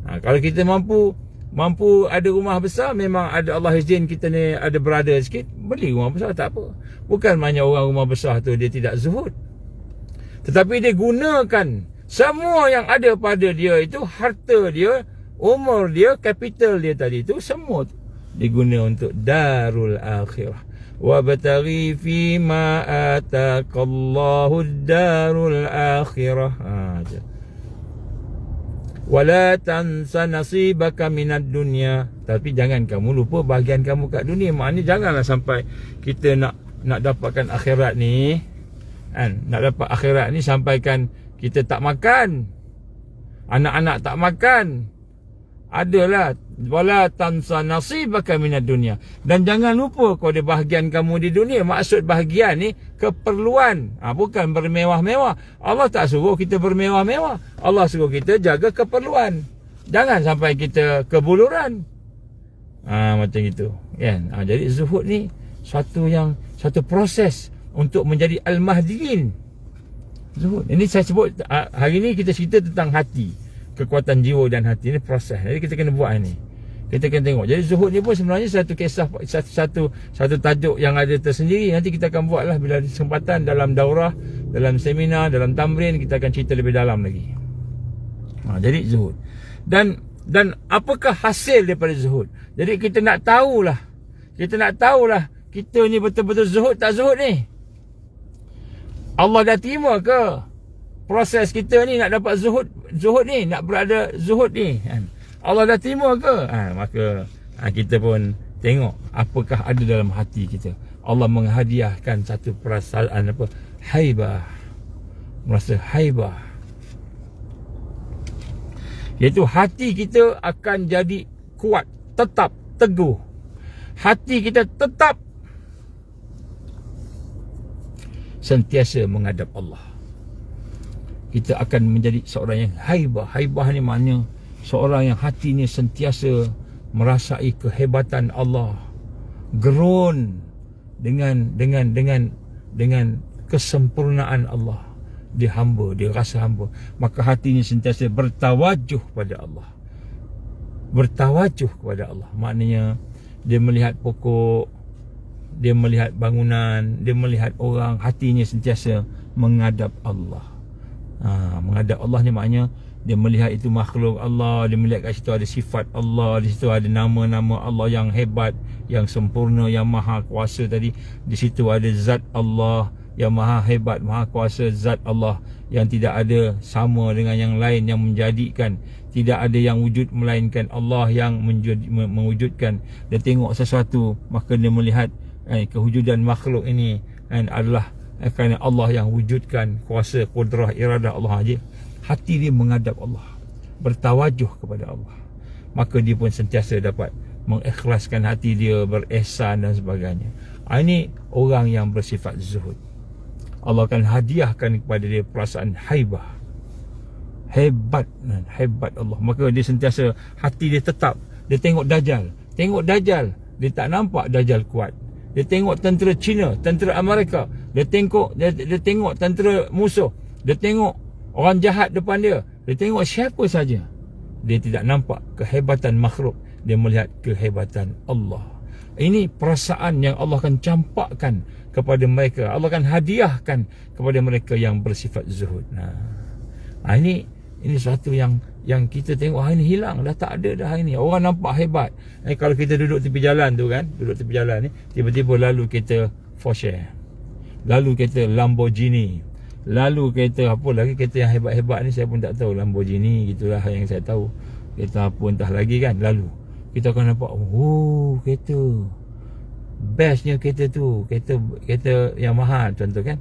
Kalau kita mampu ada rumah besar, memang ada Allah izin kita ni ada berada sikit, beli rumah besar, tak apa. Bukan maknanya orang rumah besar tu dia tidak zuhud, tetapi dia gunakan semua yang ada pada dia itu, harta dia, umur dia, kapital dia tadi itu, semua diguna untuk darul akhirah. Wabtaghi fima atakallahu darul akhirah. Wala tansa nasibaka minad dunya, tapi jangan kamu lupa bahagian kamu kat dunia. Maknanya janganlah sampai kita nak dapatkan akhirat ni, nak dapat akhirat ni sampaikan kita tak makan, anak-anak tak makan. Adalah wala tansa nasibaka minad dunya, dan jangan lupa kepada bahagian kamu di dunia. Maksud bahagian ni keperluan, bukan bermewah-mewah. Allah tak suruh kita bermewah-mewah. Allah suruh kita jaga keperluan. Jangan sampai kita kebuluran. Macam itu, kan? Jadi zuhud ni satu proses untuk menjadi al-mahdiin. Zuhud ini saya sebut hari ni kita cerita tentang hati, kekuatan jiwa dan hati ni proses. Jadi kita kena buat ni. Kita kena tengok. Jadi zuhud ni pun sebenarnya satu kisah, satu tajuk yang ada tersendiri. Nanti kita akan buatlah bila ada kesempatan dalam daurah, dalam seminar, dalam tamrin, kita akan cerita lebih dalam lagi. Jadi zuhud. Dan apakah hasil daripada zuhud? Jadi kita nak tahulah kita ni betul-betul zuhud tak zuhud ni. Allah dah terima ke proses kita ni nak dapat zuhud ni, nak berada zuhud ni? Allah dah terima ke? Maka kita pun tengok apakah ada dalam hati kita. Allah menghadiahkan satu perasaan haibah, merasa haibah, iaitu hati kita akan jadi kuat, tetap, teguh. Hati kita tetap sentiasa menghadap Allah. Kita akan menjadi seorang yang haibah. Haibah ni maknanya seorang yang hatinya sentiasa merasai kehebatan Allah, gerun dengan kesempurnaan Allah. Dia hamba, dia rasa hamba, maka hatinya sentiasa bertawajuh pada Allah. Bertawajuh kepada Allah maknanya dia melihat pokok, dia melihat bangunan, dia melihat orang, hatinya sentiasa menghadap Allah. Menghadap Allah ni maknanya dia melihat itu makhluk Allah, dia melihat kat situ ada sifat Allah, di situ ada nama-nama Allah yang hebat, yang sempurna, yang maha kuasa tadi. Di situ ada zat Allah yang maha hebat, maha kuasa, zat Allah yang tidak ada sama dengan yang lain yang menjadikan. Tidak ada yang wujud melainkan Allah yang mewujudkan. Dia tengok sesuatu, maka dia melihat kewujudan makhluk ini adalah kerana Allah yang wujudkan, kuasa, kudrah, iradah Allah aja. Hati dia menghadap Allah, bertawajuh kepada Allah, maka dia pun sentiasa dapat mengikhlaskan hati dia, berihsan dan sebagainya. Ini orang yang bersifat zuhud. Allah akan hadiahkan kepada dia perasaan haibah, hebat Allah. Maka dia sentiasa, hati dia tetap. Dia tengok Dajjal, dia tak nampak Dajjal kuat. Dia tengok tentera China, tentera Amerika, dia tengok tentera musuh, dia tengok orang jahat depan dia, dia tengok siapa saja. Dia tidak nampak kehebatan makhluk, dia melihat kehebatan Allah. Ini perasaan yang Allah akan campakkan kepada mereka. Allah akan hadiahkan kepada mereka yang bersifat zuhud. Ini satu yang kita tengok hari ni hilang, dah tak ada dah hari ni. Orang nampak hebat. Kalau kita duduk tepi jalan tu kan, tiba-tiba lalu kereta Porsche, lalu kereta Lamborghini, lalu kereta apa lagi, kereta yang hebat-hebat ni saya pun tak tahu. Lamborghini gitulah yang saya tahu. Kereta apa entah lagi kan. Lalu kita akan nampak, kereta bestnya kereta tu, kereta yang mahal contoh kan.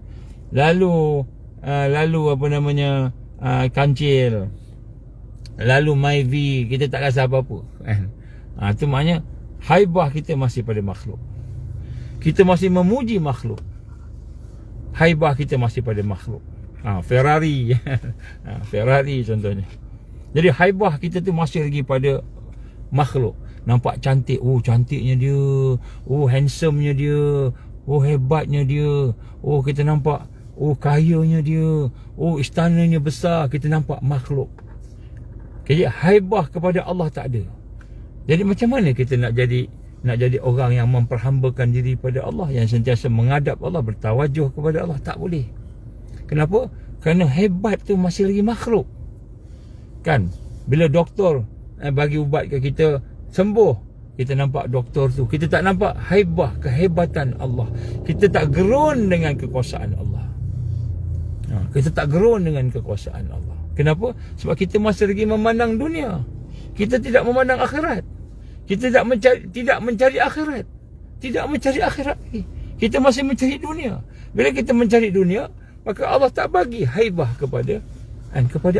Lalu apa namanya, kancil, lalu Myvi, kita tak rasa apa-apa kan. Itu maknanya haibah kita masih pada makhluk. Kita masih memuji makhluk. Haibah kita masih pada makhluk. Ferrari Ferrari contohnya. Jadi haibah kita tu masih lagi pada makhluk. Nampak cantik, cantiknya dia, handsomenya dia, hebatnya dia, kita nampak, kayanya dia, istananya besar, kita nampak makhluk. Jadi haibah kepada Allah tak ada. Jadi macam mana kita nak jadi orang yang memperhambakan diri pada Allah, yang sentiasa menghadap Allah, bertawajuh kepada Allah? Tak boleh. Kenapa? Kerana hebat tu masih lagi makhluk. Kan? Bila doktor bagi ubat ke kita, sembuh, kita nampak doktor tu, kita tak nampak haibah, kehebatan Allah. Kita tak gerun dengan kekuasaan Allah. Kita tak gerun dengan kekuasaan Allah. Kenapa? Sebab kita masih lagi memandang dunia. Kita tidak memandang akhirat. Kita tidak mencari akhirat. Tidak mencari akhirat lagi. Kita masih mencari dunia. Bila kita mencari dunia, maka Allah tak bagi haibah kepada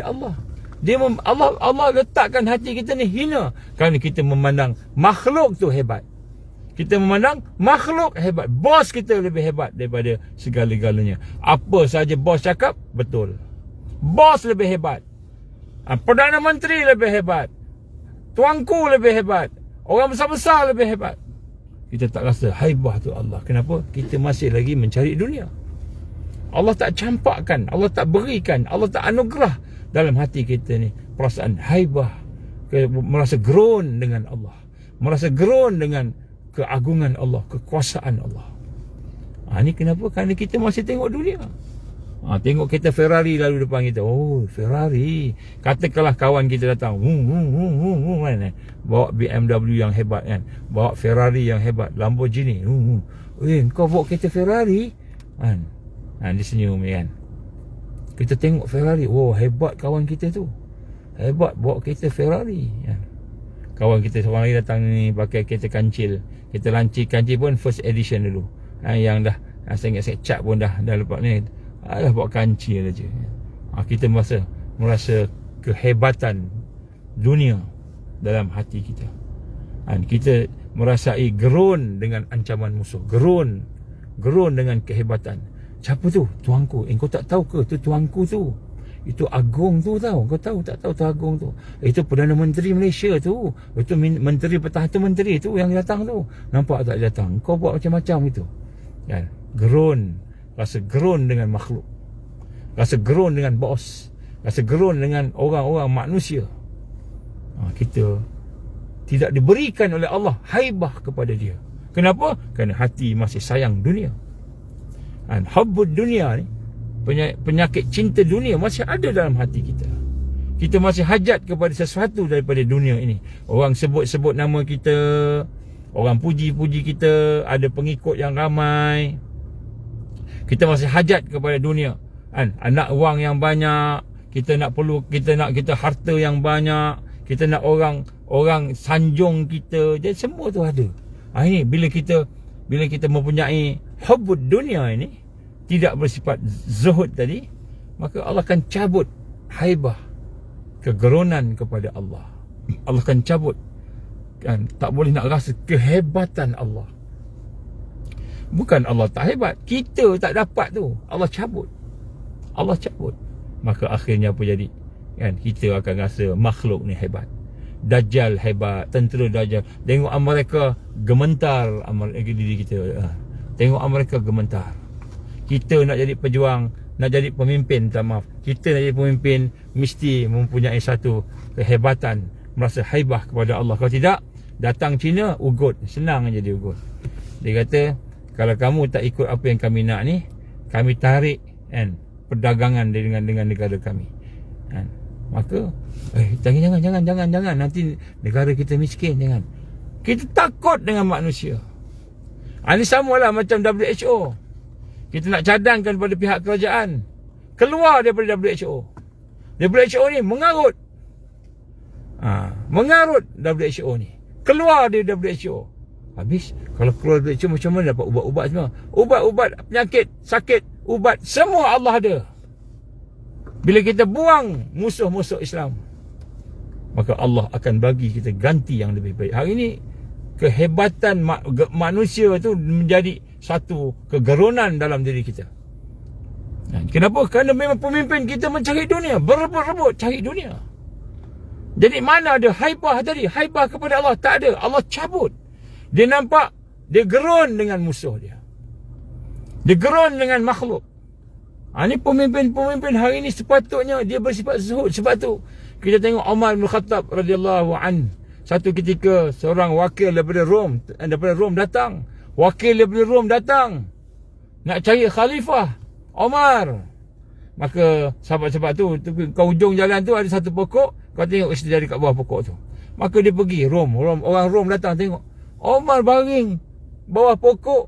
Allah. Allah letakkan hati kita ni hina kerana kita memandang makhluk tu hebat. Kita memandang makhluk hebat. Bos kita lebih hebat daripada segala-galanya. Apa saja bos cakap, betul. Bos lebih hebat. Perdana Menteri lebih hebat. Tuanku lebih hebat. Orang besar-besar lebih hebat. Kita tak rasa haibah tu Allah. Kenapa? Kita masih lagi mencari dunia. Allah tak campakkan, Allah tak berikan, Allah tak anugerah dalam hati kita ni perasaan haibah, merasa gerun dengan Allah, merasa gerun dengan keagungan Allah, kekuasaan Allah. Ni kenapa? Kerana kita masih tengok dunia. Tengok kereta Ferrari lalu depan kita. Ferrari. Katakanlah kawan kita datang, kan? Bawa BMW yang hebat kan, bawa Ferrari yang hebat, Lamborghini. Kau bawa kereta Ferrari kan? Dia senyum kan. Kita tengok Ferrari, hebat kawan kita tu, hebat bawa kereta Ferrari kan? Kawan kita seorang lagi datang ni pakai kereta kancil. Kita lancik kancil pun first edition dulu. Yang dah saya ingat cap pun dah lepas ni, dah bawa kancil aja. Kita merasa kehebatan dunia dalam hati kita. Kita merasai gerun dengan ancaman musuh, gerun dengan kehebatan. Siapa tu? Tuanku. Kau tak tahu ke? Tu tuanku tu. Itu Agong tu tau. Kau tahu tak tahu tu Agong tu? Itu Perdana Menteri Malaysia tu. Itu Menteri Pertahanan Menteri tu yang datang tu. Nampak tak datang? Kau buat macam-macam itu kan? Gerun. Rasa gerun dengan makhluk. Rasa gerun dengan bos. Rasa gerun dengan orang-orang manusia. Kita tidak diberikan oleh Allah haibah kepada dia. Kenapa? Kerana hati masih sayang dunia. Hubbud dunia ni, penyakit cinta dunia masih ada dalam hati kita. Kita masih hajat kepada sesuatu daripada dunia ini. Orang sebut-sebut nama kita, orang puji-puji kita, ada pengikut yang ramai. Kita masih hajat kepada dunia. Nak wang yang banyak, kita nak harta yang banyak, kita nak orang sanjung kita. Jadi semua tu ada. Ini bila kita mempunyai hubbud dunia ini, tidak bersifat zuhud tadi, maka Allah akan cabut haibah, kegerunan kepada Allah. Allah akan cabut kan, tak boleh nak rasa kehebatan Allah. Bukan Allah tak hebat, kita tak dapat tu, Allah cabut. Maka akhirnya apa jadi kan? Kita akan rasa makhluk ni hebat. Dajjal hebat, tentera Dajjal. Tengok Amerika gementar, diri kita. Tengok Amerika gementar. Kita nak jadi pejuang, nak jadi pemimpin, kita nak jadi pemimpin mesti mempunyai satu kehebatan, merasa haibah kepada Allah. Kalau tidak, datang Cina, ugut, senang aja dia ugut. Dia kata kalau kamu tak ikut apa yang kami nak ni, kami tarik kan perdagangan dengan negara kami kan. Maka jangan nanti negara kita miskin, jangan. Kita takut dengan manusia. Ini samalah macam WHO. Kita nak cadangkan pada pihak kerajaan, keluar daripada WHO. WHO ni mengarut. Mengarut WHO ni. Keluar dari WHO. Habis kalau keluar dari WHO, macam mana dapat ubat-ubat semua? Ubat-ubat penyakit, sakit, ubat, semua Allah ada. Bila kita buang musuh-musuh Islam, maka Allah akan bagi kita ganti yang lebih baik. Hari ini kehebatan manusia tu menjadi satu kegerunan dalam diri kita. Kenapa? Kerana memang pemimpin kita mencari dunia, berebut-rebut cari dunia. Jadi mana ada haibah tadi? Haibah kepada Allah tak ada. Allah cabut. Dia nampak, dia gerun dengan musuh dia. Dia gerun dengan makhluk. Ini pemimpin-pemimpin hari ini sepatutnya dia bersifat zuhud. Sebab tu kita tengok Umar bin Khattab radhiyallahu an. Satu ketika seorang wakil daripada Rom datang. Wakil daripada Rom datang nak cari khalifah Umar. Maka sahabat-sahabat tu kau hujung jalan tu ada satu pokok, kau tengok isteri dari kat bawah pokok tu. Maka dia pergi orang Rom datang tengok Umar baring bawah pokok,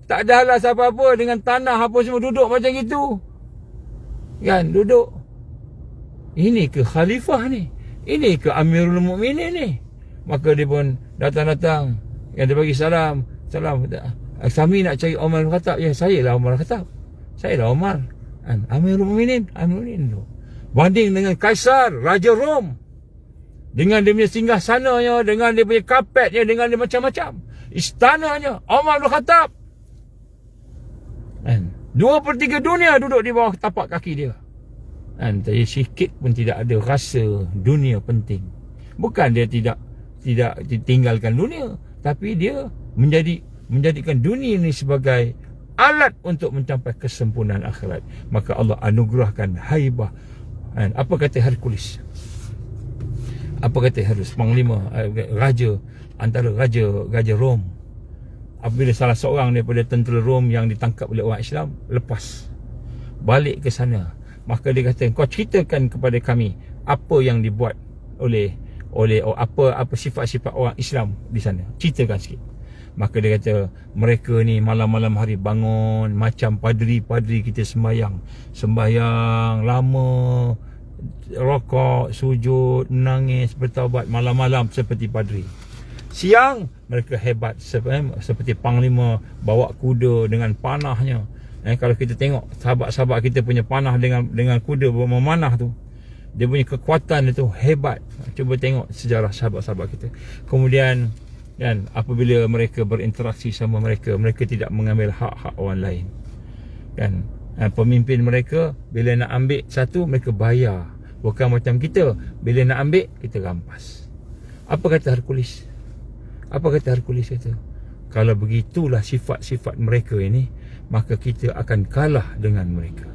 tak ada alas apa-apa, dengan tanah apa semua, duduk macam gitu. Kan, duduk. Ini ke khalifah ni? Ini ke Amirul Mukminin ni? Maka dia pun datang-datang. Yang dia bagi salam. Kami nak cari Umar bin Khattab. Ya, saya lah Umar bin Khattab. Saya lah Umar. Amirul Mukminin. tu. Banding dengan Kaisar, Raja Rom. Dengan dia punya singgah sananya, dengan dia punya kapetnya, dengan dia macam-macam. Istananya, Umar bin Khattab. 2/3 dunia duduk di bawah tapak kaki dia. Tapi sikit pun tidak ada rasa dunia penting. Bukan dia tidak ditinggalkan dunia, tapi dia menjadikan dunia ini sebagai alat untuk mencapai kesempurnaan akhirat. Maka Allah anugerahkan haibah. Apa kata Hercules? Apa kata Hercules? Panglima raja, antara raja Rom. Apabila salah seorang daripada tentera Rom yang ditangkap oleh orang Islam lepas balik ke sana, maka dia kata, kau ceritakan kepada kami apa yang dibuat oleh apa sifat-sifat orang Islam di sana. Ceritakan sikit. Maka dia kata, mereka ni malam-malam hari bangun macam padri-padri kita sembahyang lama, rokok, sujud, menangis, bertaubat malam-malam seperti padri. Siang mereka hebat seperti panglima bawa kuda dengan panahnya. Kalau kita tengok sahabat-sahabat kita punya panah dengan kuda memanah tu, dia punya kekuatan itu hebat. Cuba tengok sejarah sahabat-sahabat kita. Kemudian apabila mereka berinteraksi sama mereka tidak mengambil hak-hak orang lain. Pemimpin mereka bila nak ambil satu, mereka bayar. Bukan macam kita, bila nak ambil kita rampas. Apa kata Hercules? Kata, kalau begitulah sifat-sifat mereka ini, maka kita akan kalah dengan mereka.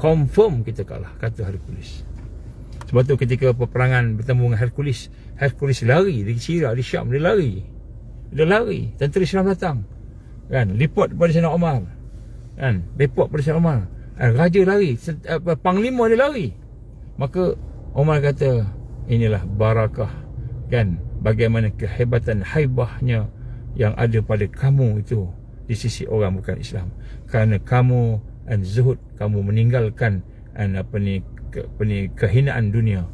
Confirm kita kalah, kata Hercules. Sebab tu ketika peperangan bertemu dengan Hercules lari di Syria, di Syam, dia lari. Tentera Islam datang. Report kepada Sayyidina Umar. Report kepada Sayyidina Umar. Raja lari, panglima dia lari. Maka Umar kata, inilah barakah, bagaimana kehebatan haibahnya yang ada pada kamu itu di sisi orang bukan Islam. Kerana kamu zuhud, kamu meninggalkan kehinaan dunia.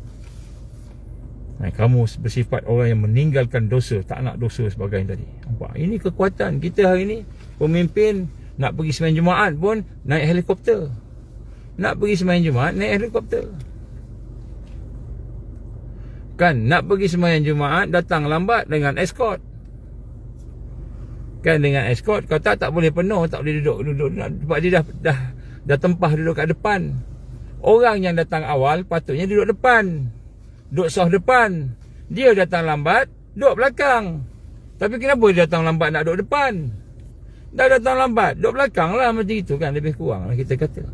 Kamu bersifat orang yang meninggalkan dosa, tak nak dosa sebagainya tadi. Nampak? Ini kekuatan kita hari ini. Pemimpin nak pergi sembahyang Jumaat pun naik helikopter. Nak pergi sembahyang Jumaat naik helikopter. Nak pergi sembahyang Jumaat datang lambat dengan escort. Dengan escort kau tak boleh penuh, tak boleh duduk sebab dia dah tempah duduk kat depan. Orang yang datang awal patutnya duduk depan, duduk soh depan. Dia datang lambat, duduk belakang. Tapi kenapa dia datang lambat nak duduk depan? Dah datang lambat, duduk belakang lah, macam itu lebih kurang lah kita kata.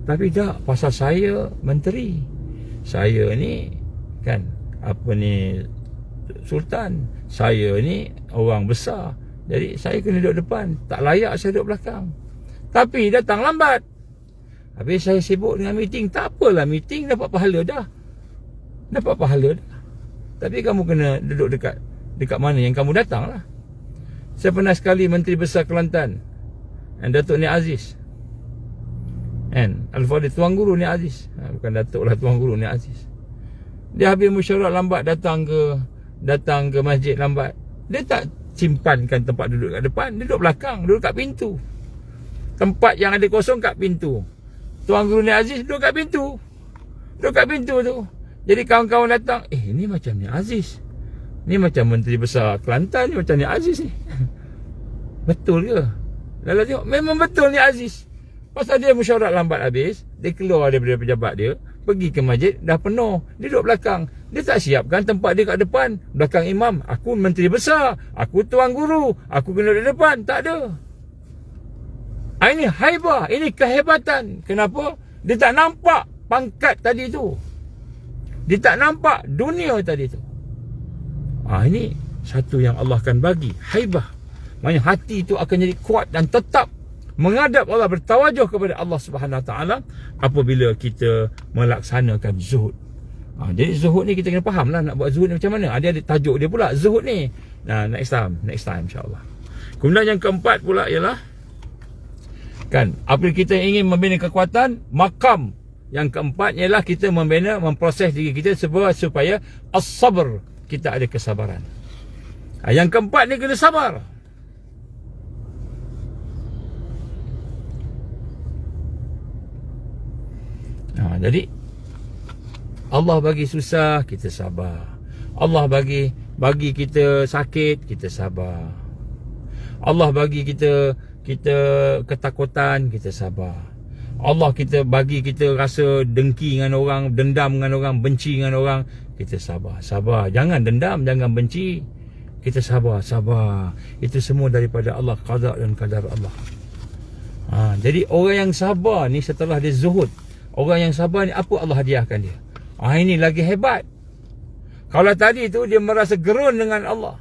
Tapi tak, pasal saya menteri, saya ni sultan, saya ni orang besar, Jadi saya kena duduk depan. Tak layak saya duduk belakang. Tapi datang lambat. Habis saya sibuk dengan meeting. Tak apalah, meeting dapat pahala dah. Dapat pahala dah. Tapi kamu kena duduk dekat mana yang kamu datang lah. Saya pernah sekali Menteri Besar Kelantan, Datuk Nik Aziz, Al-Fadhil Tuan Guru Nik Aziz, bukan Datuk lah, Tuan Guru Nik Aziz. Dia habis mesyuarat lambat, datang ke masjid lambat. Dia tak simpankan tempat duduk kat depan. Dia duduk belakang, duduk kat pintu. Tempat yang ada kosong kat pintu. Tuan Guru Nik Aziz duduk kat pintu. Duduk kat pintu tu. Jadi kawan-kawan datang, ni macam Nik Aziz, ni macam Menteri Besar Kelantan, ni macam Nik Aziz ni. Betul ke? Lalu tengok, memang betul Nik Aziz. Pasal dia mesyuarat lambat habis, dia keluar daripada pejabat dia, pergi ke masjid, dah penuh. Dia duduk belakang. Dia tak siapkan tempat dia kat depan, belakang imam. Aku Menteri Besar, aku Tuan Guru, aku kena duduk depan. Tak ada. Ini haibah, ini kehebatan. Kenapa? Dia tak nampak pangkat tadi tu. Dia tak nampak dunia tadi tu. Ini satu yang Allah akan bagi, haibah. Maksudnya hati itu akan jadi kuat dan tetap menghadap Allah, bertawajuh kepada Allah Subhanahu Wa Taala apabila kita melaksanakan zuhud. Jadi zuhud ni kita kena faham lah, nak buat zuhud ni macam mana. Ada tajuk dia pula zuhud ni. Next time insya-Allah. Kemudian yang keempat pula ialah apabila kita ingin membina kekuatan, makam yang keempat ialah kita memproses diri kita supaya as-sabr, kita ada kesabaran. Yang keempat ni kena sabar. Jadi Allah bagi susah, kita sabar. Allah bagi kita sakit, kita sabar. Allah bagi kita ketakutan, kita sabar. Allah bagi kita rasa dengki dengan orang, dendam dengan orang, benci dengan orang, kita sabar. Sabar, jangan dendam, jangan benci. Kita sabar. Itu semua daripada Allah, qada dan qadar Allah. Jadi orang yang sabar ni setelah dia zuhud, orang yang sabar ni apa Allah hadiahkan dia? Ini lagi hebat. Kalau tadi tu dia merasa gerun dengan Allah,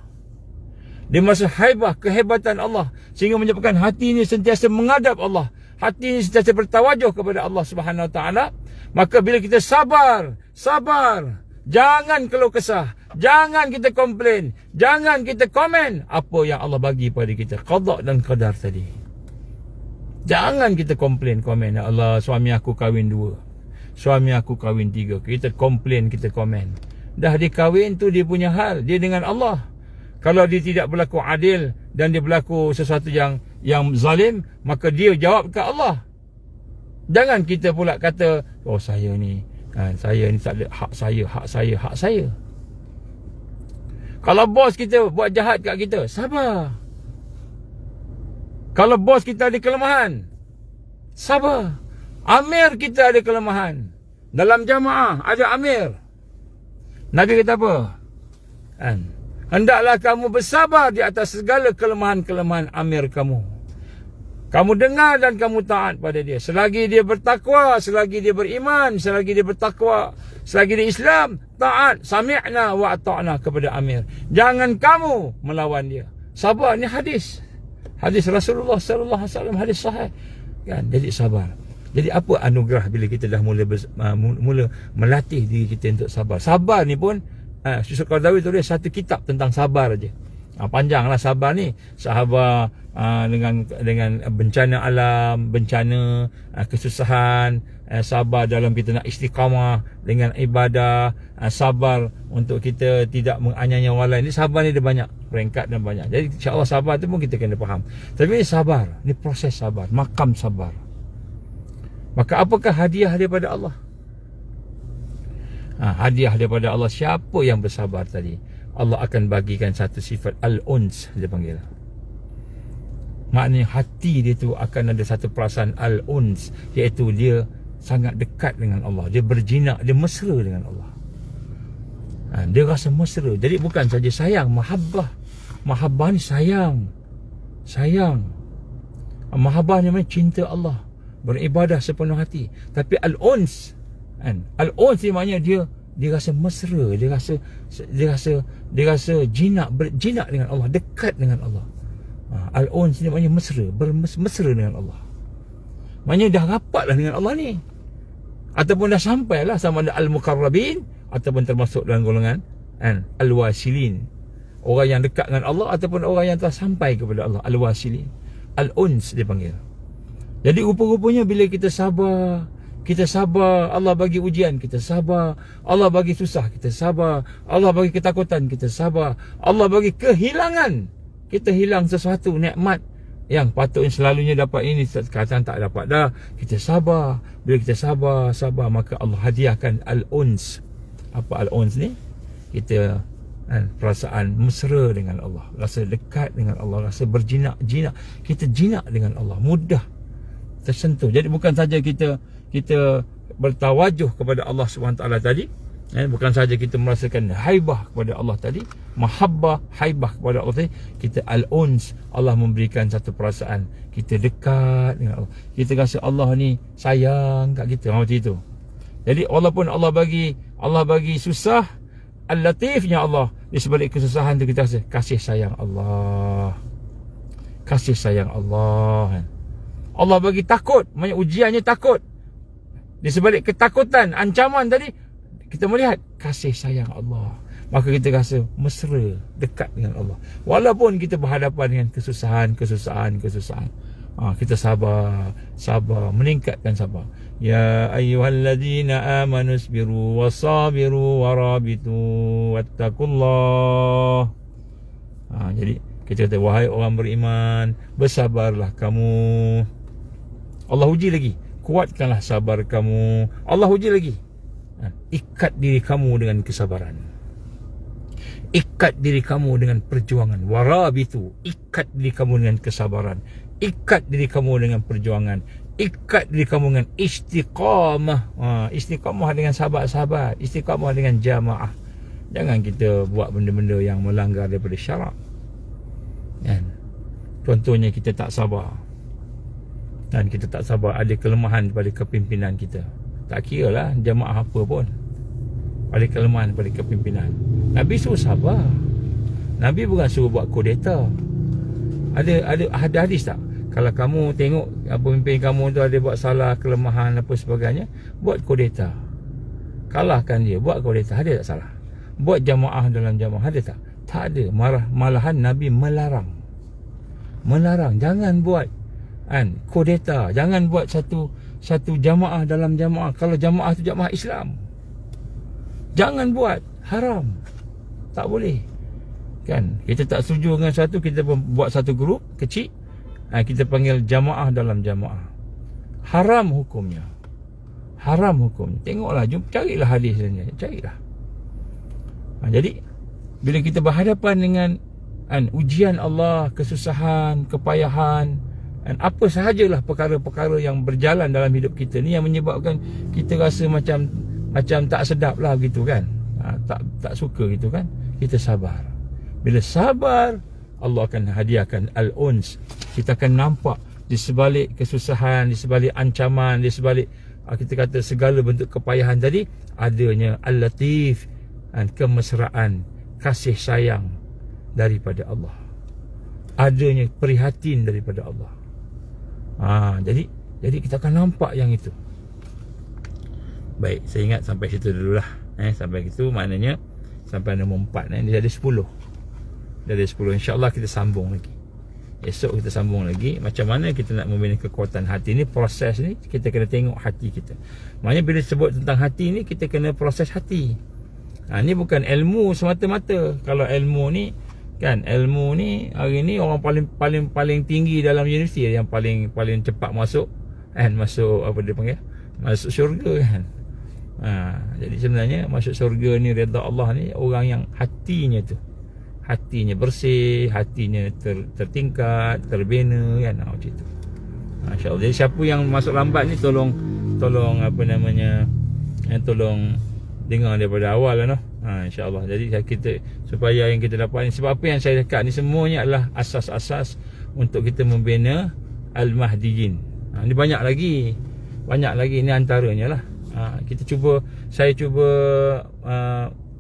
dia merasa haibah, kehebatan Allah, sehingga menyebabkan hati ini sentiasa menghadap Allah, hati ini sentiasa bertawajuh kepada Allah Subhanahu Wa Taala. Maka bila kita sabar, jangan keluh kesah, jangan kita komplain, jangan kita komen apa yang Allah bagi pada kita, qada dan qadar tadi. Jangan kita komplain, komen, ya Allah, suami aku kahwin 2, suami aku kahwin 3. Kita komplain, kita komen. Dah dia kahwin tu dia punya hal, dia dengan Allah. Kalau dia tidak berlaku adil dan dia berlaku sesuatu yang zalim, maka dia jawab ke Allah. Jangan kita pula kata, saya ni tak ada hak saya. Kalau bos kita buat jahat kat kita, sabar. Kalau bos kita ada kelemahan, sabar. Amir kita ada kelemahan. Dalam jamaah ada amir. Nabi kata apa? Hendaklah kamu bersabar di atas segala kelemahan-kelemahan amir kamu. Kamu dengar dan kamu taat pada dia. Selagi dia bertakwa, selagi dia beriman, selagi dia bertakwa, selagi dia Islam, taat, sami'na wa ata'na kepada amir. Jangan kamu melawan dia. Sabar, ni hadis. Hadis Rasulullah sallallahu alaihi wasallam, hadis sahih. Jadi sabar. Jadi apa anugerah bila kita dah mula melatih diri kita untuk sabar. Sabar ni pun Syekh Qaradawi tulis satu kitab tentang sabar aja. Panjanglah sabar ni. Sabar dengan bencana alam, bencana, kesusahan, sabar dalam kita nak istiqamah dengan ibadah, sabar untuk kita tidak menganiaya orang lain. Ni sabar ni dia banyak peringkat dan banyak. Jadi insya-Allah sabar tu pun kita kena faham. Tapi ni sabar, ni proses sabar, makam sabar. Maka apakah hadiah daripada Allah? Hadiah daripada Allah, siapa yang bersabar tadi, Allah akan bagikan satu sifat al-uns, dia panggil. Maknanya hati dia tu akan ada satu perasaan al-uns, iaitu dia sangat dekat dengan Allah, dia berjinak, dia mesra dengan Allah. Dia rasa mesra. Jadi bukan saja sayang, mahabbah. Mahabbah ni sayang. Mahabbah ni maknanya cinta Allah, beribadah sepenuh hati. Tapi al-uns, al-uns ni maknanya dia rasa mesra, dia rasa jinak dengan Allah, dekat dengan Allah. Al-uns ni maknanya mesra, mesra dengan Allah. Maknanya dah rapatlah dengan Allah ni, ataupun dah sampailah sama ada al-muqarrabin, ataupun termasuk dalam golongan al-wasilin, orang yang dekat dengan Allah, ataupun orang yang telah sampai kepada Allah, al-wasilin. Al-uns dia panggil. Jadi rupa-rupanya bila kita sabar, Allah bagi ujian, kita sabar. Allah bagi susah, kita sabar. Allah bagi ketakutan, kita sabar. Allah bagi kehilangan, kita hilang sesuatu nikmat yang patutnya selalunya dapat ini, sekarang tak dapat dah, kita sabar. Bila kita sabar, maka Allah hadiahkan al-uns. Apa al-uns ni? Kita perasaan mesra dengan Allah, rasa dekat dengan Allah, rasa berjinak-jinak. Kita jinak dengan Allah, mudah tersentuh. Jadi bukan saja kita bertawajuh kepada Allah SWT tadi, bukan saja kita merasakan haibah kepada Allah tadi, mahabbah, haibah kepada Allah tadi, kita al-uns, Allah memberikan satu perasaan kita dekat dengan Allah, kita rasa Allah ni sayang kat kita, macam itu. Jadi walaupun Allah bagi susah, al-latifnya Allah di sebalik kesusahan tu, kita rasa kasih sayang Allah, kasih sayang Allah. Allah bagi takut, maknanya ujiannya takut, di sebalik ketakutan, ancaman tadi, kita melihat kasih sayang Allah, maka kita rasa mesra, dekat dengan Allah. Walaupun kita berhadapan dengan kesusahan, kita sabar, meningkatkan sabar. Ya ayyuhalladzina amanu sabiru wasabiru warabitu wattaqullah. Jadi kita kata, wahai orang beriman, bersabarlah kamu. Allah uji lagi, kuatkanlah sabar kamu. Allah uji lagi, ikat diri kamu dengan kesabaran, ikat diri kamu dengan perjuangan. Warabitu, ikat diri kamu dengan kesabaran, ikat diri kamu dengan perjuangan, ikat diri kamu dengan istiqamah. Istiqamah dengan sahabat-sahabat, istiqamah dengan jamaah. Jangan kita buat benda-benda yang melanggar daripada syarak. Contohnya kita tak sabar, dan kita tak sabar, ada kelemahan pada kepimpinan kita, tak kira lah jamaah apa pun, ada kelemahan pada kepimpinan. Nabi suruh sabar, Nabi bukan suruh buat kudeta. Ada hadis tak? Kalau kamu tengok pemimpin kamu tu ada buat salah, kelemahan apa sebagainya, buat kudeta, kalahkan dia, buat kudeta. Ada tak salah? Buat jamaah dalam jamaah, ada tak? Tak ada. Malahan Nabi melarang, jangan buat kudeta, jangan buat satu jamaah dalam jamaah. Kalau jamaah tu jamaah Islam, jangan buat, haram, tak boleh. Kita tak setuju dengan satu, kita buat satu grup kecil, kita panggil jamaah dalam jamaah. Haram hukumnya, Tengoklah, carilah hadisnya, carilah. Jadi bila kita berhadapan dengan ujian Allah, kesusahan, kepayahan, apa sahajalah perkara-perkara yang berjalan dalam hidup kita ni yang menyebabkan kita rasa macam tak sedap lah gitu kan, tak suka gitu kan, kita sabar. Bila sabar, Allah akan hadiahkan al-uns. Kita akan nampak di sebalik kesusahan, di sebalik ancaman, di sebalik kita kata segala bentuk kepayahan tadi, adanya al-latif, kemesraan, kasih sayang daripada Allah, adanya prihatin daripada Allah. Jadi kita akan nampak yang itu. Baik, saya ingat sampai situ dululah. Sampai situ maknanya sampai nombor 4. Dia ada 10. Dia ada 10. InsyaAllah kita sambung lagi. Esok kita sambung lagi. Macam mana kita nak membina kekuatan hati ni. Proses ni kita kena tengok hati kita. Maknanya bila sebut tentang hati ni, kita kena proses hati. Ni bukan ilmu semata-mata. Kalau ilmu ni ilmu ni hari ni orang paling tinggi dalam universiti yang paling cepat masuk apa dia panggil, masuk syurga kan. Jadi sebenarnya masuk syurga ni, redha Allah ni, orang yang hatinya bersih, hatinya tertingkat, terbina kan, macam tu. InsyaAllah. Jadi siapa yang masuk lambat ni, tolong apa namanya, tolong dengar daripada awal lah, InsyaAllah. Jadi kita, supaya yang kita dapat ni, sebab apa yang saya cakap ni semuanya adalah asas-asas untuk kita membina Al-Mahdiyin. Ni banyak lagi ni antaranya lah. Saya cuba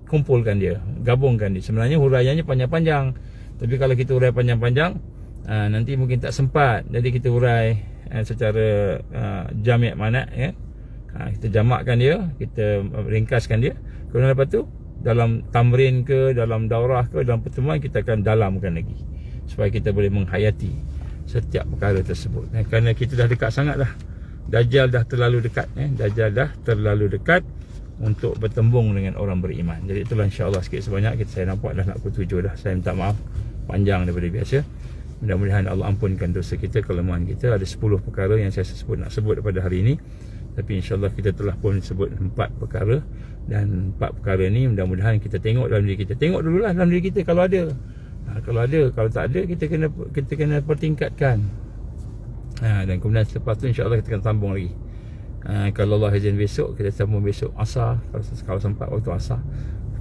kumpulkan dia, gabungkan dia. Sebenarnya huraiannya panjang-panjang, tapi kalau kita hurai panjang-panjang, Nanti mungkin tak sempat, jadi kita urai secara jami' mana ya. Kita jamakkan dia, kita ringkaskan dia. Kemudian lepas tu dalam tamrin ke, dalam daurah ke, dalam pertemuan kita akan dalamkan lagi supaya kita boleh menghayati setiap perkara tersebut. Kerana kita dah dekat sangat dah. Dajjal dah terlalu dekat. Dajjal dah terlalu dekat untuk bertembung dengan orang beriman. Jadi itulah insya-Allah sikit sebanyak saya nampak dah nak pukul 7 dah. Saya minta maaf panjang daripada biasa. Mudah-mudahan Allah ampunkan dosa kita, kelemahan kita. Ada 10 perkara yang saya nak sebut pada hari ini. Tapi insya-Allah kita telah pun sebut 4 perkara. Dan 4 perkara ni mudah-mudahan kita tengok dalam diri kita. Tengok dululah dalam diri kita kalau ada. Kalau ada, kalau tak ada kita kena pertingkatkan. Dan kemudian selepas tu insya-Allah kita akan sambung lagi. Kalau Allah izin besok kita sambung besok asar, kalau sempat waktu asar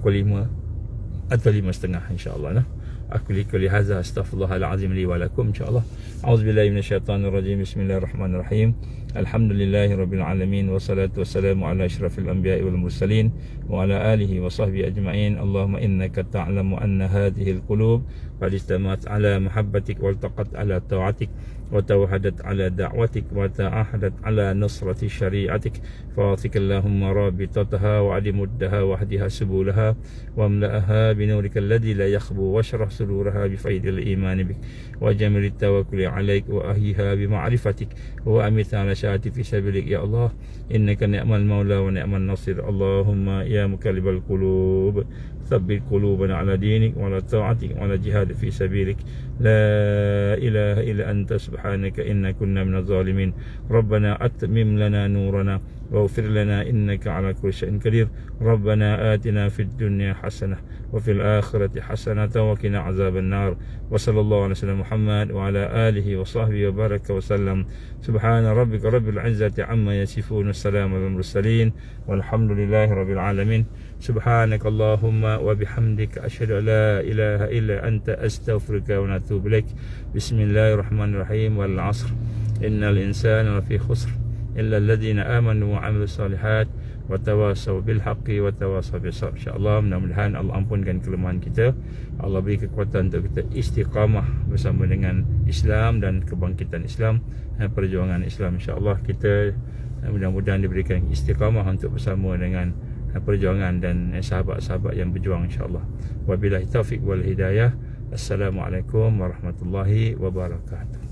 pukul 5 atau 5.30 insya-Allah nah. Aku li hadza astaghfirullahalazim li wa lakum insyaallah. A'udzubillahi minasyaitonir rajim. Bismillahirrahmanirrahim. Alhamdulillahirabbil alamin wassalatu wassalamu ala asyrafil anbiya'i wal mursalin wa ala alihi wa sahbihi ajma'in. Allahumma innaka ta'lamu anna hadhihi alqulub qad istamat ala mahabbatik wa altaqat ala ta'atik wa tawahadat ala da'watik wa ta'ahadat ala nusrati syari'atik fa'atik Allahumma rabitataha wa alimuddaha wa hadiha subulaha wa amla'aha binurika alladhi la yakhbu wa syrah suduraha bifaidil iman bik wa jamilit tawakkuli alaik wa ahyiha bima'rifatik wa amitha ala syahati fi sabilik ya Allah innaka ni'mal maula wa ni'mal nasir. Allahumma ya mukallibal qulub tsabbit qulubana ala dinik wa ala ta'atik wa ala jihad fi sabilik la ilaha illa anta subhanaka inna kunna minaz zalimin. Rabbana atmim lana nurana واغفر لنا إنك على كل شيء قدير. ربنا آتنا في الدنيا حسنة وفي الآخرة حسنة وقنا عذاب النار. وصلى الله على سيدنا محمد وعلى آله وصحبه وبارك وسلم. سبحان ربك رب العزة عما يصفون والسلام على المرسلين والحمد لله رب العالمين. سبحانك اللهم وبحمدك أشهد أن لا إله إلا أنت أستغفرك ونتوب إليك. بسم الله الرحمن الرحيم. والعصر إن الإنسان لفي خسر إلا الذين آمنوا وعملوا الصالحات وتواصوا بالحق وتواصوا بالصبر. InsyaAllah mudah-mudahan Allah ampunkan kelemahan kita. Allah beri kekuatan untuk kita istiqamah bersama dengan Islam dan kebangkitan Islam, perjuangan Islam. InsyaAllah kita mudah-mudahan diberikan istiqamah untuk bersama dengan perjuangan dan sahabat-sahabat yang berjuang insyaAllah. Wabillahi taufiq wal hidayah. Assalamualaikum warahmatullahi wabarakatuh.